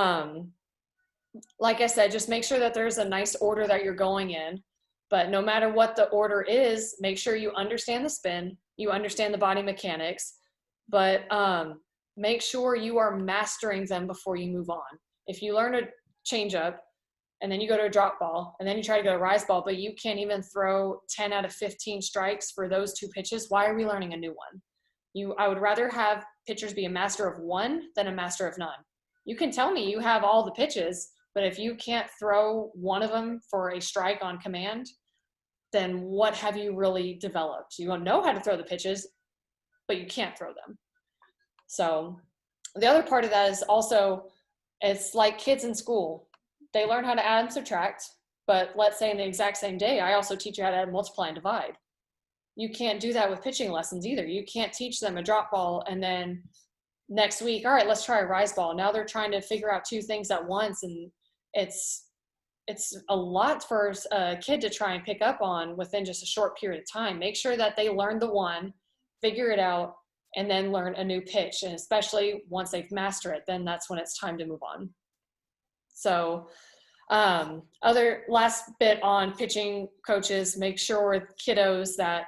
D: like I said, just make sure that there's a nice order that you're going in. But no matter what the order is, make sure you understand the spin, you understand the body mechanics, but make sure you are mastering them before you move on. If you learn a changeup, and then you go to a drop ball, and then you try to go to a rise ball, but you can't even throw 10 out of 15 strikes for those two pitches, why are we learning a new one? I would rather have pitchers be a master of one than a master of none. You can tell me you have all the pitches, but if you can't throw one of them for a strike on command, then what have you really developed? You know how to throw the pitches, but you can't throw them. So the other part of that is also, it's like kids in school. They learn how to add and subtract, but let's say in the exact same day, I also teach you how to add, multiply, and divide. You can't do that with pitching lessons either. You can't teach them a drop ball and then next week, all right, let's try a rise ball. Now they're trying to figure out two things at once, and it's a lot for a kid to try and pick up on within just a short period of time. Make sure that they learn the one, figure it out, and then learn a new pitch. And especially once they've mastered it, then that's when it's time to move on. So other last bit on pitching coaches, make sure with kiddos that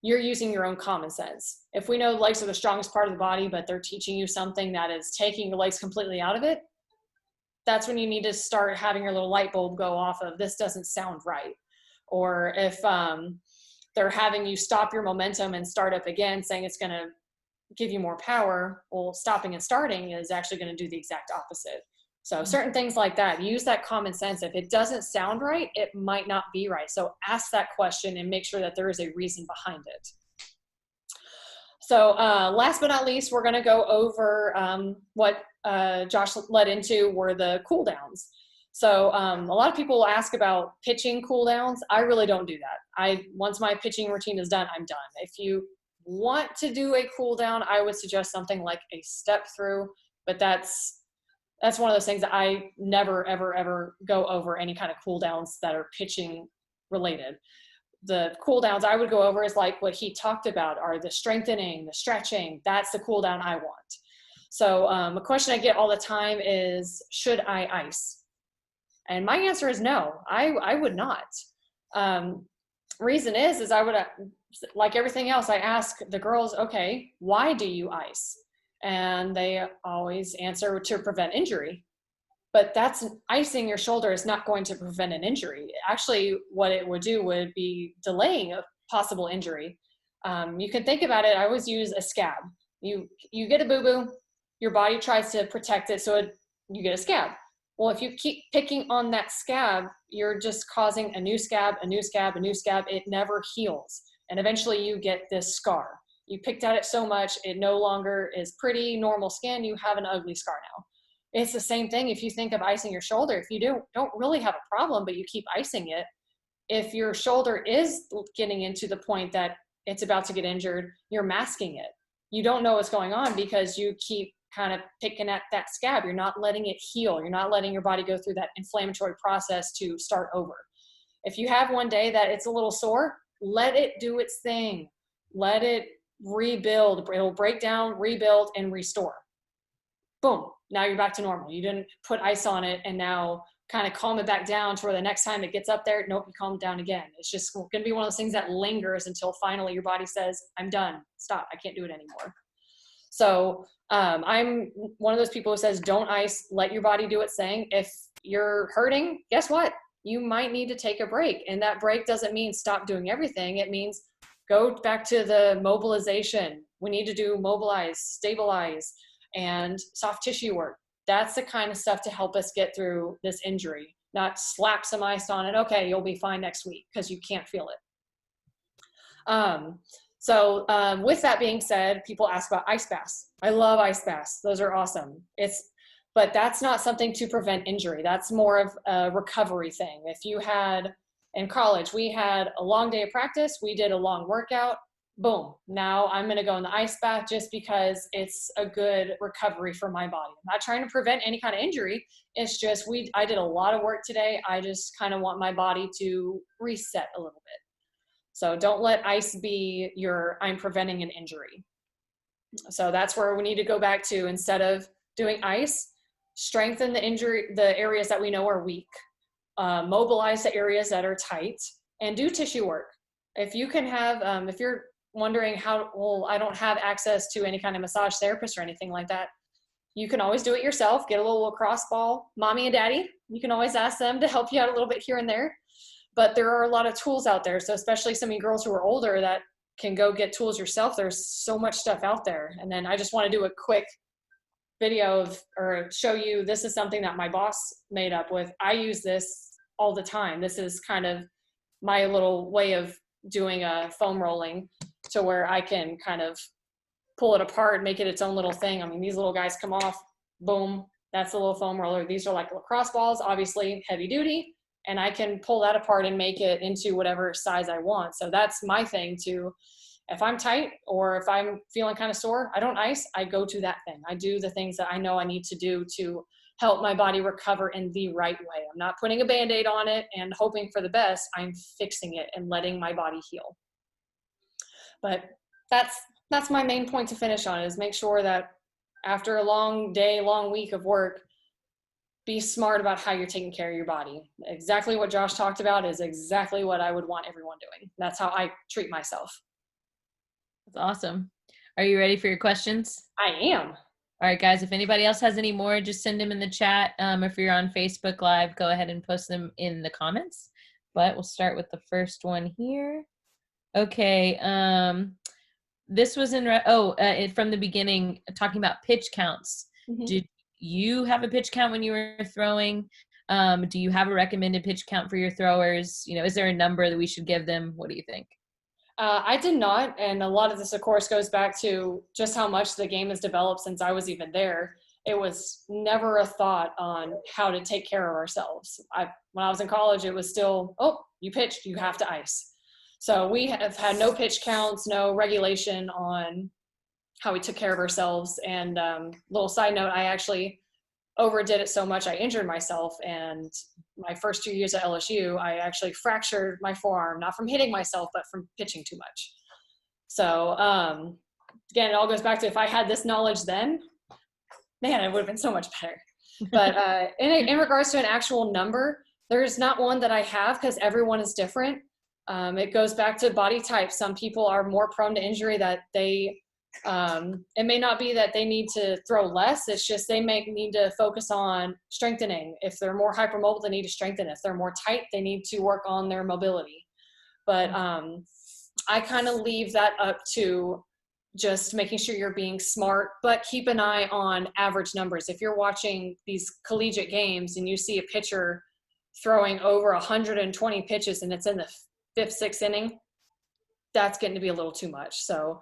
D: you're using your own common sense. If we know the legs are the strongest part of the body, but they're teaching you something that is taking the legs completely out of it, that's when you need to start having your little light bulb go off of, this doesn't sound right. Or if they're having you stop your momentum and start up again, saying it's going to give you more power, well, stopping and starting is actually going to do the exact opposite. So certain things like that, use that common sense. If it doesn't sound right, it might not be right. So ask that question and make sure that there is a reason behind it. So last but not least, we're going to go over what Josh led into were the cool downs. So a lot of people will ask about pitching cool downs. I really don't do that. Once my pitching routine is done, I'm done. If you want to do a cool down, I would suggest something like a step through, but that's one of those things that I never, ever, ever go over any kind of cool downs that are pitching related. The cool downs I would go over is like what he talked about, are the strengthening, the stretching. That's the cool down I want. So a question I get all the time is, should I ice? And my answer is no, I would not. Reason is I would, like everything else, I ask the girls, okay, why do you ice? And they always answer to prevent injury. But that's icing your shoulder is not going to prevent an injury. Actually, what it would do would be delaying a possible injury. You can think about it. I always use a scab. You get a boo-boo, your body tries to protect it, so you get a scab. Well, if you keep picking on that scab, you're just causing a new scab, a new scab, a new scab. It never heals. And eventually you get this scar. You picked at it so much, it no longer is pretty, normal skin. You have an ugly scar now. It's the same thing if you think of icing your shoulder. If you don't really have a problem, but you keep icing it, if your shoulder is getting into the point that it's about to get injured, you're masking it. You don't know what's going on because you keep kind of picking at that scab. You're not letting it heal. You're not letting your body go through that inflammatory process to start over. If you have one day that it's a little sore, let it do its thing. Let it rebuild. It'll break down, rebuild, and restore. Boom. Now you're back to normal. You didn't put ice on it and now kind of calm it back down to where the next time it gets up there, nope, you calm it down again. It's just going to be one of those things that lingers until finally your body says, I'm done. Stop. I can't do it anymore. So I'm one of those people who says, don't ice, let your body do its thing. If you're hurting, guess what? You might need to take a break. And that break doesn't mean stop doing everything. It means go back to the mobilization. We need to do mobilize, stabilize, and soft tissue work. That's the kind of stuff to help us get through this injury, not slap some ice on it. Okay, you'll be fine next week, because you can't feel it. With that being said, people ask about ice baths. I love ice baths. Those are awesome. But that's not something to prevent injury. That's more of a recovery thing. If you had, in college, we had a long day of practice, we did a long workout, boom, now I'm going to go in the ice bath just because it's a good recovery for my body. I'm not trying to prevent any kind of injury. It's just I did a lot of work today. I just kind of want my body to reset a little bit. So don't let ice be I'm preventing an injury. So that's where we need to go back to, instead of doing ice, strengthen the areas that we know are weak, mobilize the areas that are tight, and do tissue work. If you can have, if you're wondering I don't have access to any kind of massage therapist or anything like that, you can always do it yourself. Get a little lacrosse ball, mommy and daddy. You can always ask them to help you out a little bit here and there. But there are a lot of tools out there. So especially some of you girls who are older that can go get tools yourself, there's so much stuff out there. And then I just want to do a quick video or show you, this is something that my boss made up with. I use this all the time. This is kind of my little way of doing a foam rolling, to where I can kind of pull it apart, make it its own little thing. I mean, these little guys come off, boom, that's a little foam roller. These are like lacrosse balls, obviously heavy duty, and I can pull that apart and make it into whatever size I want. So that's my thing too. If I'm tight or if I'm feeling kind of sore, I don't ice, I go to that thing. I do the things that I know I need to do to help my body recover in the right way. I'm not putting a Band-Aid on it and hoping for the best. I'm fixing it and letting my body heal. But that's my main point to finish on, is make sure that after a long day, long week of work, be smart about how you're taking care of your body. Exactly what Josh talked about is exactly what I would want everyone doing. That's how I treat myself.
A: That's awesome. Are you ready for your questions?
D: I am.
A: All right, guys, if anybody else has any more, just send them in the chat. If you're on Facebook Live, go ahead and post them in the comments. But we'll start with the first one here. Okay. This was from the beginning, talking about pitch counts. Mm-hmm. Did you have a pitch count when you were throwing? Do you have a recommended pitch count for your throwers? Is there a number that we should give them? What do you think?
D: I did not. And a lot of this, of course, goes back to just how much the game has developed since I was even there. It was never a thought on how to take care of ourselves. When I was in college, it was still, you pitched, you have to ice. So we have had no pitch counts, no regulation on how we took care of ourselves. And little side note, I actually overdid it so much I injured myself. And my first 2 years at LSU, I actually fractured my forearm, not from hitting myself, but from pitching too much. So again, it all goes back to, if I had this knowledge then, man, it would have been so much better. But in regards to an actual number, there's not one that I have, because everyone is different. It goes back to body type. Some people are more prone to injury, that it may not be that they need to throw less. It's just they may need to focus on strengthening. If they're more hypermobile, they need to strengthen. If they're more tight, they need to work on their mobility. But I kind of leave that up to just making sure you're being smart, but keep an eye on average numbers. If you're watching these collegiate games and you see a pitcher throwing over 120 pitches and it's in the 5th, 6th inning, that's getting to be a little too much. So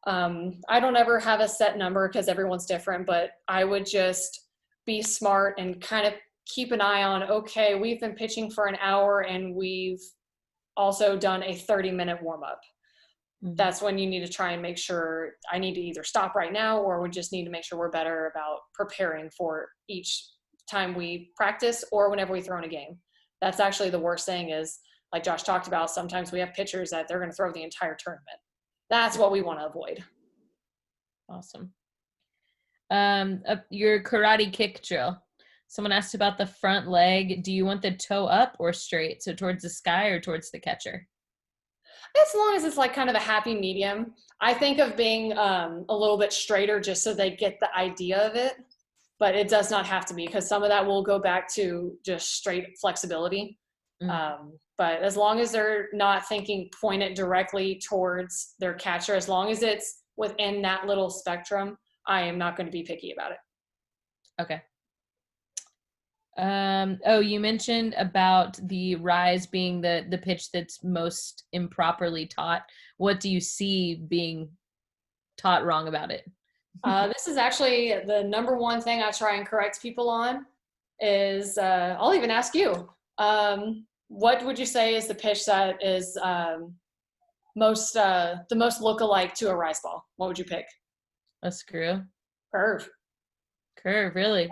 D: I don't ever have a set number, because everyone's different, but I would just be smart and kind of keep an eye on, okay, we've been pitching for an hour and we've also done a 30-minute warm-up. Mm-hmm. That's when you need to try and make sure I need to either stop right now, or we just need to make sure we're better about preparing for each time we practice or whenever we throw in a game. That's actually the worst thing, is like Josh talked about, sometimes we have pitchers that they're going to throw the entire tournament. That's what we want to avoid.
A: Awesome. Your karate kick drill. Someone asked about the front leg. Do you want the toe up or straight? So towards the sky or towards the catcher?
D: As long as it's like kind of a happy medium. I think of being a little bit straighter, just so they get the idea of it. But it does not have to be, because some of that will go back to just straight flexibility. Mm-hmm. But as long as they're not thinking point it directly towards their catcher, as long as it's within that little spectrum, I am not going to be picky about it.
A: Okay. Oh, you mentioned about the rise being the pitch that's most improperly taught. What do you see being taught wrong about it?
D: This is actually the number one thing I try and correct people on is, I'll even ask you, what would you say is the pitch that is the most look-alike to a rise ball? What would you pick?
A: A screw?
D: Curve.
A: Curve, really?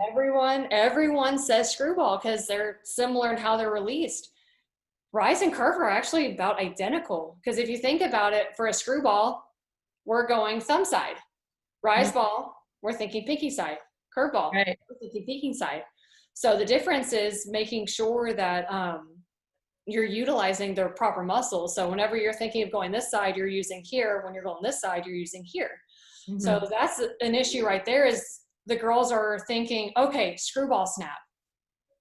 D: Everyone says screwball because they're similar in how they're released. Rise and curve are actually about identical because if you think about it, for a screwball, we're going thumb side. Rise ball, we're thinking pinky side. Curve ball,
A: Right.
D: we're thinking pinky side. So the difference is making sure that you're utilizing the proper muscles. So whenever you're thinking of going this side, you're using here. When you're going this side, you're using here.
A: Mm-hmm.
D: So that's an issue right there is the girls are thinking, okay, screwball snap.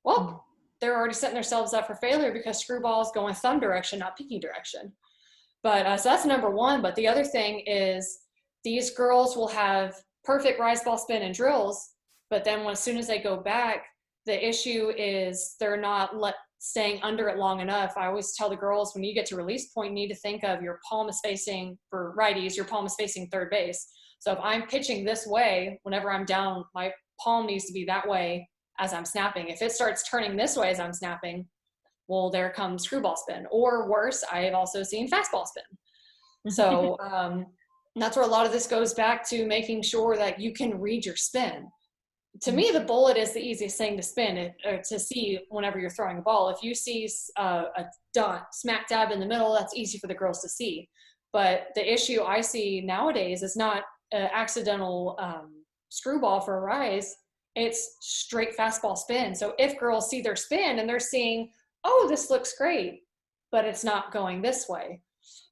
D: Well, they're already setting themselves up for failure because screwball is going thumb direction, not pinky direction. But so that's number one. But the other thing is these girls will have perfect rise ball spin and drills, but then as soon as they go back, the issue is they're not staying under it long enough. I always tell the girls when you get to release point, you need to think of your palm is facing, for righties, your palm is facing third base. So if I'm pitching this way, whenever I'm down, my palm needs to be that way as I'm snapping. If it starts turning this way as I'm snapping, well, there comes screwball spin. Or worse, I have also seen fastball spin. So that's where a lot of this goes back to making sure that you can read your spin. To me, the bullet is the easiest thing to spin or to see whenever you're throwing a ball. If you see a dot smack dab in the middle, that's easy for the girls to see. But the issue I see nowadays is not an accidental screwball for a rise. It's straight fastball spin. So if girls see their spin and they're seeing, oh, this looks great, but it's not going this way.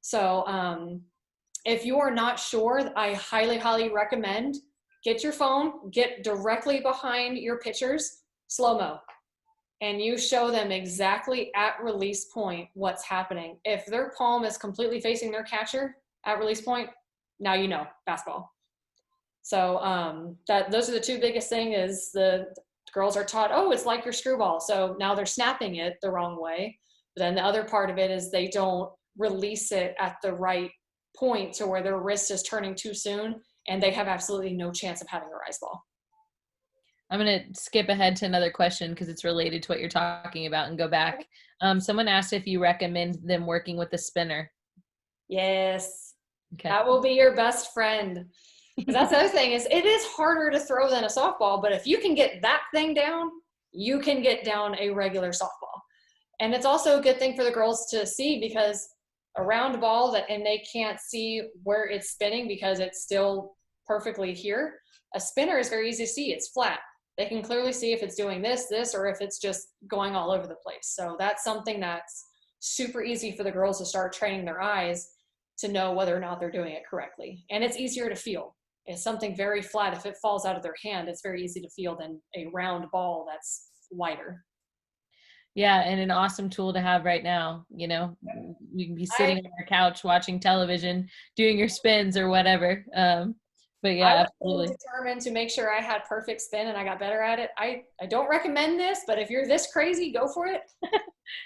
D: So if you are not sure, I highly, highly recommend get your phone, get directly behind your pitchers, slow-mo, and you show them exactly at release point what's happening. If their palm is completely facing their catcher at release point, now you know, fastball. So those are the two biggest things is the girls are taught, oh, it's like your screwball. So now they're snapping it the wrong way. But then the other part of it is they don't release it at the right point to where their wrist is turning too soon and they have absolutely no chance of having a rise ball.
A: I'm going to skip ahead to another question because it's related to what you're talking about and go back. Someone asked if you recommend them working with a spinner.
D: Yes.
A: Okay.
D: That will be your best friend. That's the other thing is it is harder to throw than a softball, but if you can get that thing down, you can get down a regular softball. And it's also a good thing for the girls to see because a round ball and they can't see where it's spinning because it's still perfectly here. A spinner is very easy to see. It's flat. They can clearly see if it's doing this, or if it's just going all over the place. So that's something that's super easy for the girls to start training their eyes to know whether or not they're doing it correctly. And it's easier to feel. It's something very flat. If it falls out of their hand, it's very easy to feel than a round ball that's wider.
A: Yeah, and an awesome tool to have right now. You know, you can be sitting on your couch watching television, doing your spins or whatever. But yeah, absolutely.
D: I was determined to make sure I had perfect spin and I got better at it. I don't recommend this, but if you're this crazy, go for it.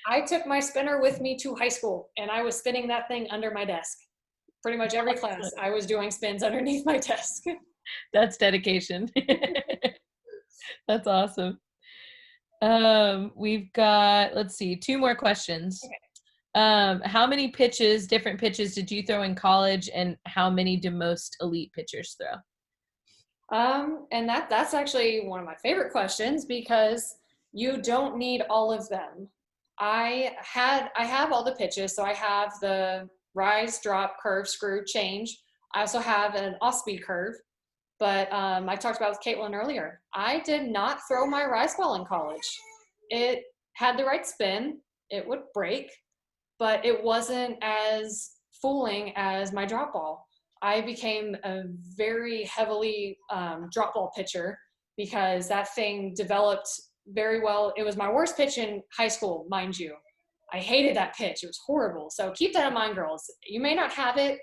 D: I took my spinner with me to high school and I was spinning that thing under my desk. Pretty much every class I was doing spins underneath my desk.
A: That's dedication. That's awesome. We've got, let's see, 2 more questions. Okay. How many different pitches did you throw in college and how many do most elite pitchers throw?
D: And that's actually one of my favorite questions because you don't need all of them. I have all the pitches. So I have the rise, drop, curve, screw, change. I also have an off-speed curve. But I talked about with Caitlyn earlier. I did not throw my rise ball in college. It had the right spin. It would break, but it wasn't as fooling as my drop ball. I became a very heavily drop ball pitcher because that thing developed very well. It was my worst pitch in high school, mind you. I hated that pitch. It was horrible. So keep that in mind, girls. You may not have it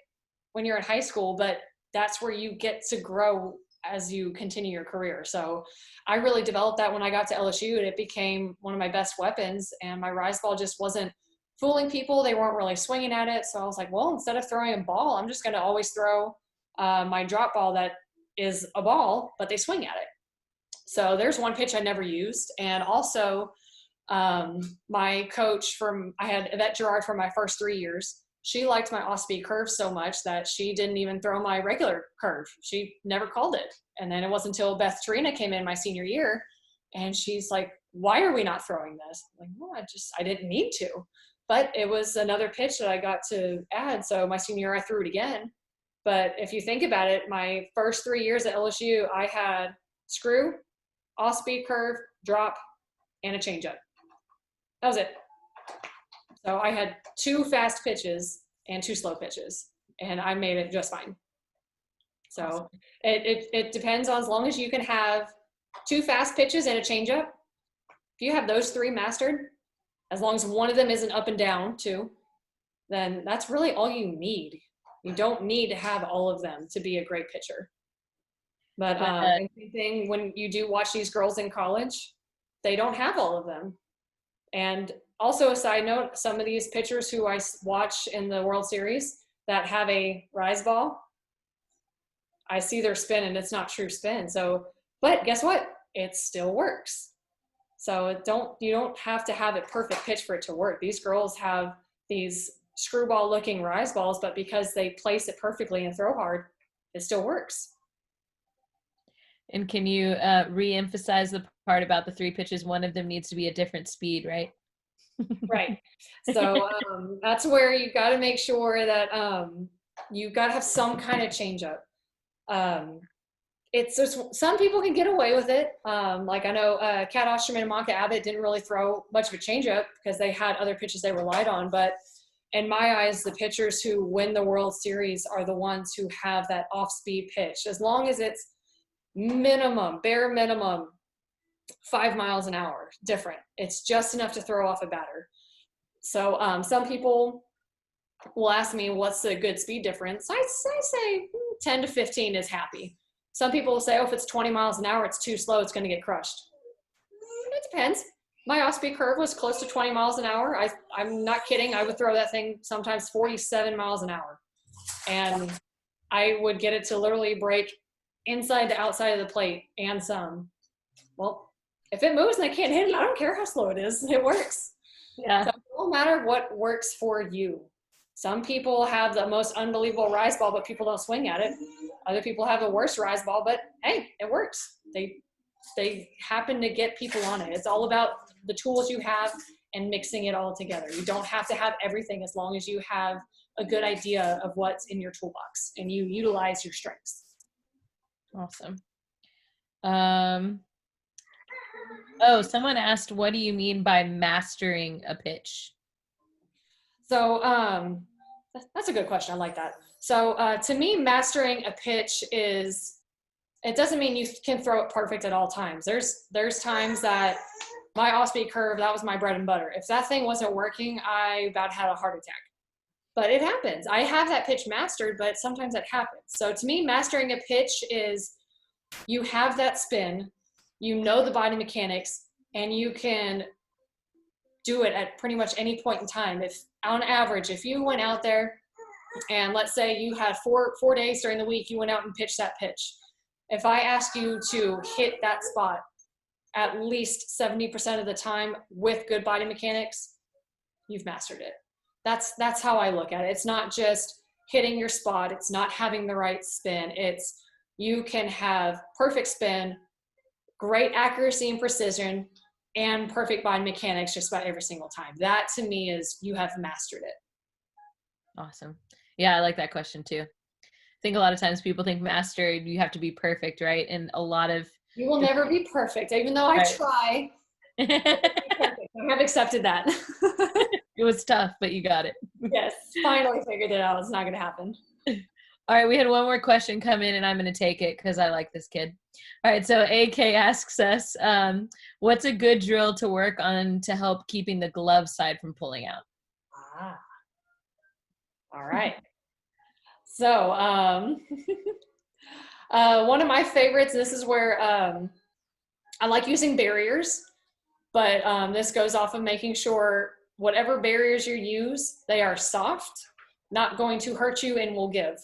D: when you're in high school, but that's where you get to grow as you continue your career. So I really developed that when I got to LSU, and it became one of my best weapons. And my rise ball just wasn't fooling people. They weren't really swinging at it. So I was like, well, instead of throwing a ball, I'm just going to always throw my drop ball that is a ball, but they swing at it. So there's one pitch I never used. And also my coach I had Yvette Girard for my first 3 years. She liked my off-speed curve so much that she didn't even throw my regular curve. She never called it. And then it wasn't until Beth Tarina came in my senior year, and she's like, why are we not throwing this? I'm like, well, I didn't need to. But it was another pitch that I got to add. So my senior year, I threw it again. But if you think about it, my first 3 years at LSU, I had screw, off-speed curve, drop, and a changeup. That was it. So I had 2 fast pitches and 2 slow pitches, and I made it just fine. So awesome. It depends on, as long as you can have 2 fast pitches and a changeup. If you have those 3 mastered, as long as one of them isn't up and down too, then that's really all you need. You don't need to have all of them to be a great pitcher. But same thing when you do watch these girls in college, they don't have all of them. And also, a side note, some of these pitchers who I watch in the World Series that have a rise ball, I see their spin and it's not true spin. So, but guess what? It still works. So you don't have to have a perfect pitch for it to work. These girls have these screwball looking rise balls, but because they place it perfectly and throw hard, it still works.
A: And can you re-emphasize the part about the 3 pitches? One of them needs to be a different speed, right?
D: Right. So that's where you got to make sure that you got to have some kind of changeup. It's just, some people can get away with it. Like I know Kat Osterman and Monica Abbott didn't really throw much of a changeup because they had other pitches they relied on. But in my eyes, the pitchers who win the World Series are the ones who have that off-speed pitch. As long as it's bare minimum 5 miles an hour different. It's just enough to throw off a batter. So some people will ask me, what's the good speed difference? I say 10 to 15 is happy. Some people will say, oh, if it's 20 miles an hour, it's too slow, it's going to get crushed. It depends. My off-speed curve was close to 20 miles an hour. I'm not kidding. I would throw that thing sometimes 47 miles an hour. And I would get it to literally break inside to outside of the plate and some. Well, if it moves and I can't hit it, I don't care how slow it is. It works.
A: Yeah.
D: So it won't matter what works for you. Some people have the most unbelievable rise ball, but people don't swing at it. Other people have the worst rise ball, but hey, it works. They happen to get people on it. It's all about the tools you have and mixing it all together. You don't have to have everything as long as you have a good idea of what's in your toolbox and you utilize your strengths.
A: Awesome. Someone asked, what do you mean by mastering a pitch?
D: So that's a good question. I like that. So to me, mastering a pitch it doesn't mean you can throw it perfect at all times. There's times that my off-speed curve, that was my bread and butter. If that thing wasn't working, I about had a heart attack. But it happens. I have that pitch mastered, but sometimes it happens. So to me, mastering a pitch is you have that spin, you know the body mechanics, and you can do it at pretty much any point in time. If on average, if you went out there and let's say you had four days during the week, you went out and pitched that pitch. If I ask you to hit that spot at least 70% of the time with good body mechanics, you've mastered it. That's how I look at it. It's not just hitting your spot. It's not having the right spin. It's you can have perfect spin, great accuracy and precision, and perfect body mechanics just about every single time. That to me is you have mastered it.
A: Awesome. Yeah, I like that question too. I think a lot of times people think mastered, you have to be perfect, right? And a lot of
D: you will never be perfect, even though I try. I have accepted that.
A: It was tough, but you got it.
D: Yes, finally figured it out. It's not going to happen.
A: All right, we had one more question come in, and I'm going to take it because I like this kid. All right, so AK asks us, what's a good drill to work on to help keeping the glove side from pulling out?
D: All right. So One of my favorites, this is where I like using barriers, but this goes off of making sure whatever barriers you use, they are soft, not going to hurt you, and will give.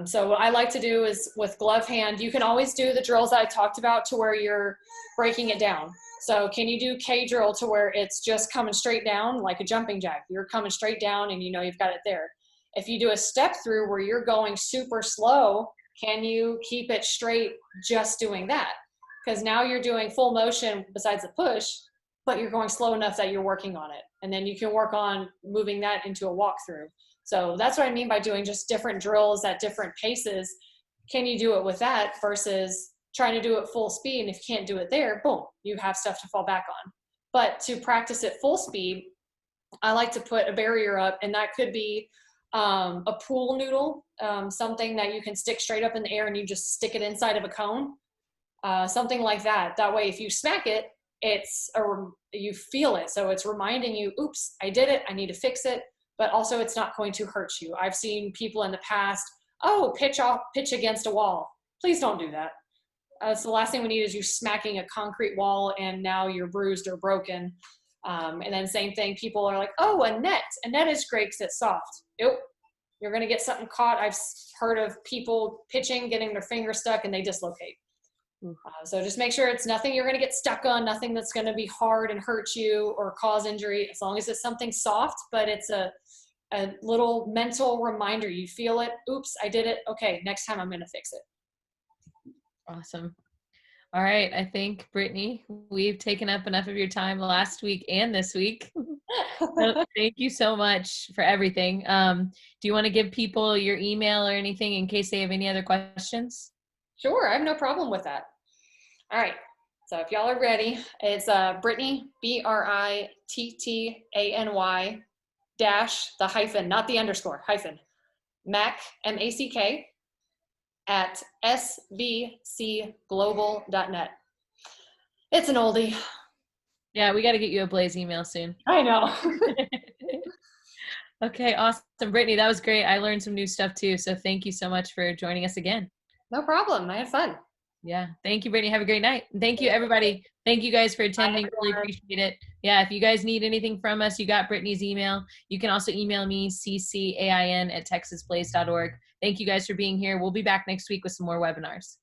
D: So what I like to do is with glove hand, you can always do the drills that I talked about to where you're breaking it down. So can you do K drill to where it's just coming straight down like a jumping jack? You're coming straight down and you know you've got it there. If you do a step through where you're going super slow, can you keep it straight just doing that? Because now you're doing full motion besides the push, but you're going slow enough that you're working on it. And then you can work on moving that into a walkthrough. So that's what I mean by doing just different drills at different paces. Can you do it with that versus trying to do it full speed? And if you can't do it there, boom, you have stuff to fall back on. But to practice at full speed, I like to put a barrier up, and that could be a pool noodle, something that you can stick straight up in the air and you just stick it inside of a cone, something like that. That way, if you smack it, you feel it. So it's reminding you, oops, I did it, I need to fix it. But also it's not going to hurt you. I've seen people in the past, pitch against a wall. Please don't do that. So the last thing we need is you smacking a concrete wall and now you're bruised or broken. And then same thing, people are like, a net. A net is great because it's soft. Nope, you're gonna get something caught. I've heard of people pitching, getting their finger stuck and they dislocate. So just make sure it's nothing you're gonna get stuck on, nothing that's gonna be hard and hurt you or cause injury, as long as it's something soft, but it's a little mental reminder. You feel it, oops, I did it, okay, next time I'm gonna fix it.
A: Awesome. All right, I think, Brittany, we've taken up enough of your time last week and this week. So thank you so much for everything. Do you want to give people your email or anything in case they have any other questions?
D: Sure, I have no problem with that. All right, so if y'all are ready, it's Brittany, Brittany dash the hyphen, not the underscore, hyphen, Mack, Mack, at sbcglobal.net. It's an oldie.
A: Yeah, we got to get you a Blaze email soon.
D: I know.
A: Okay, awesome. Brittany, that was great. I learned some new stuff too. So thank you so much for joining us again.
D: No problem. I had fun.
A: Yeah. Thank you, Brittany. Have a great night. And thank you, everybody. Thank you guys for attending. Really appreciate it. Yeah. If you guys need anything from us, you got Brittany's email. You can also email me, ccain@texasblaze.org. Thank you guys for being here. We'll be back next week with some more webinars.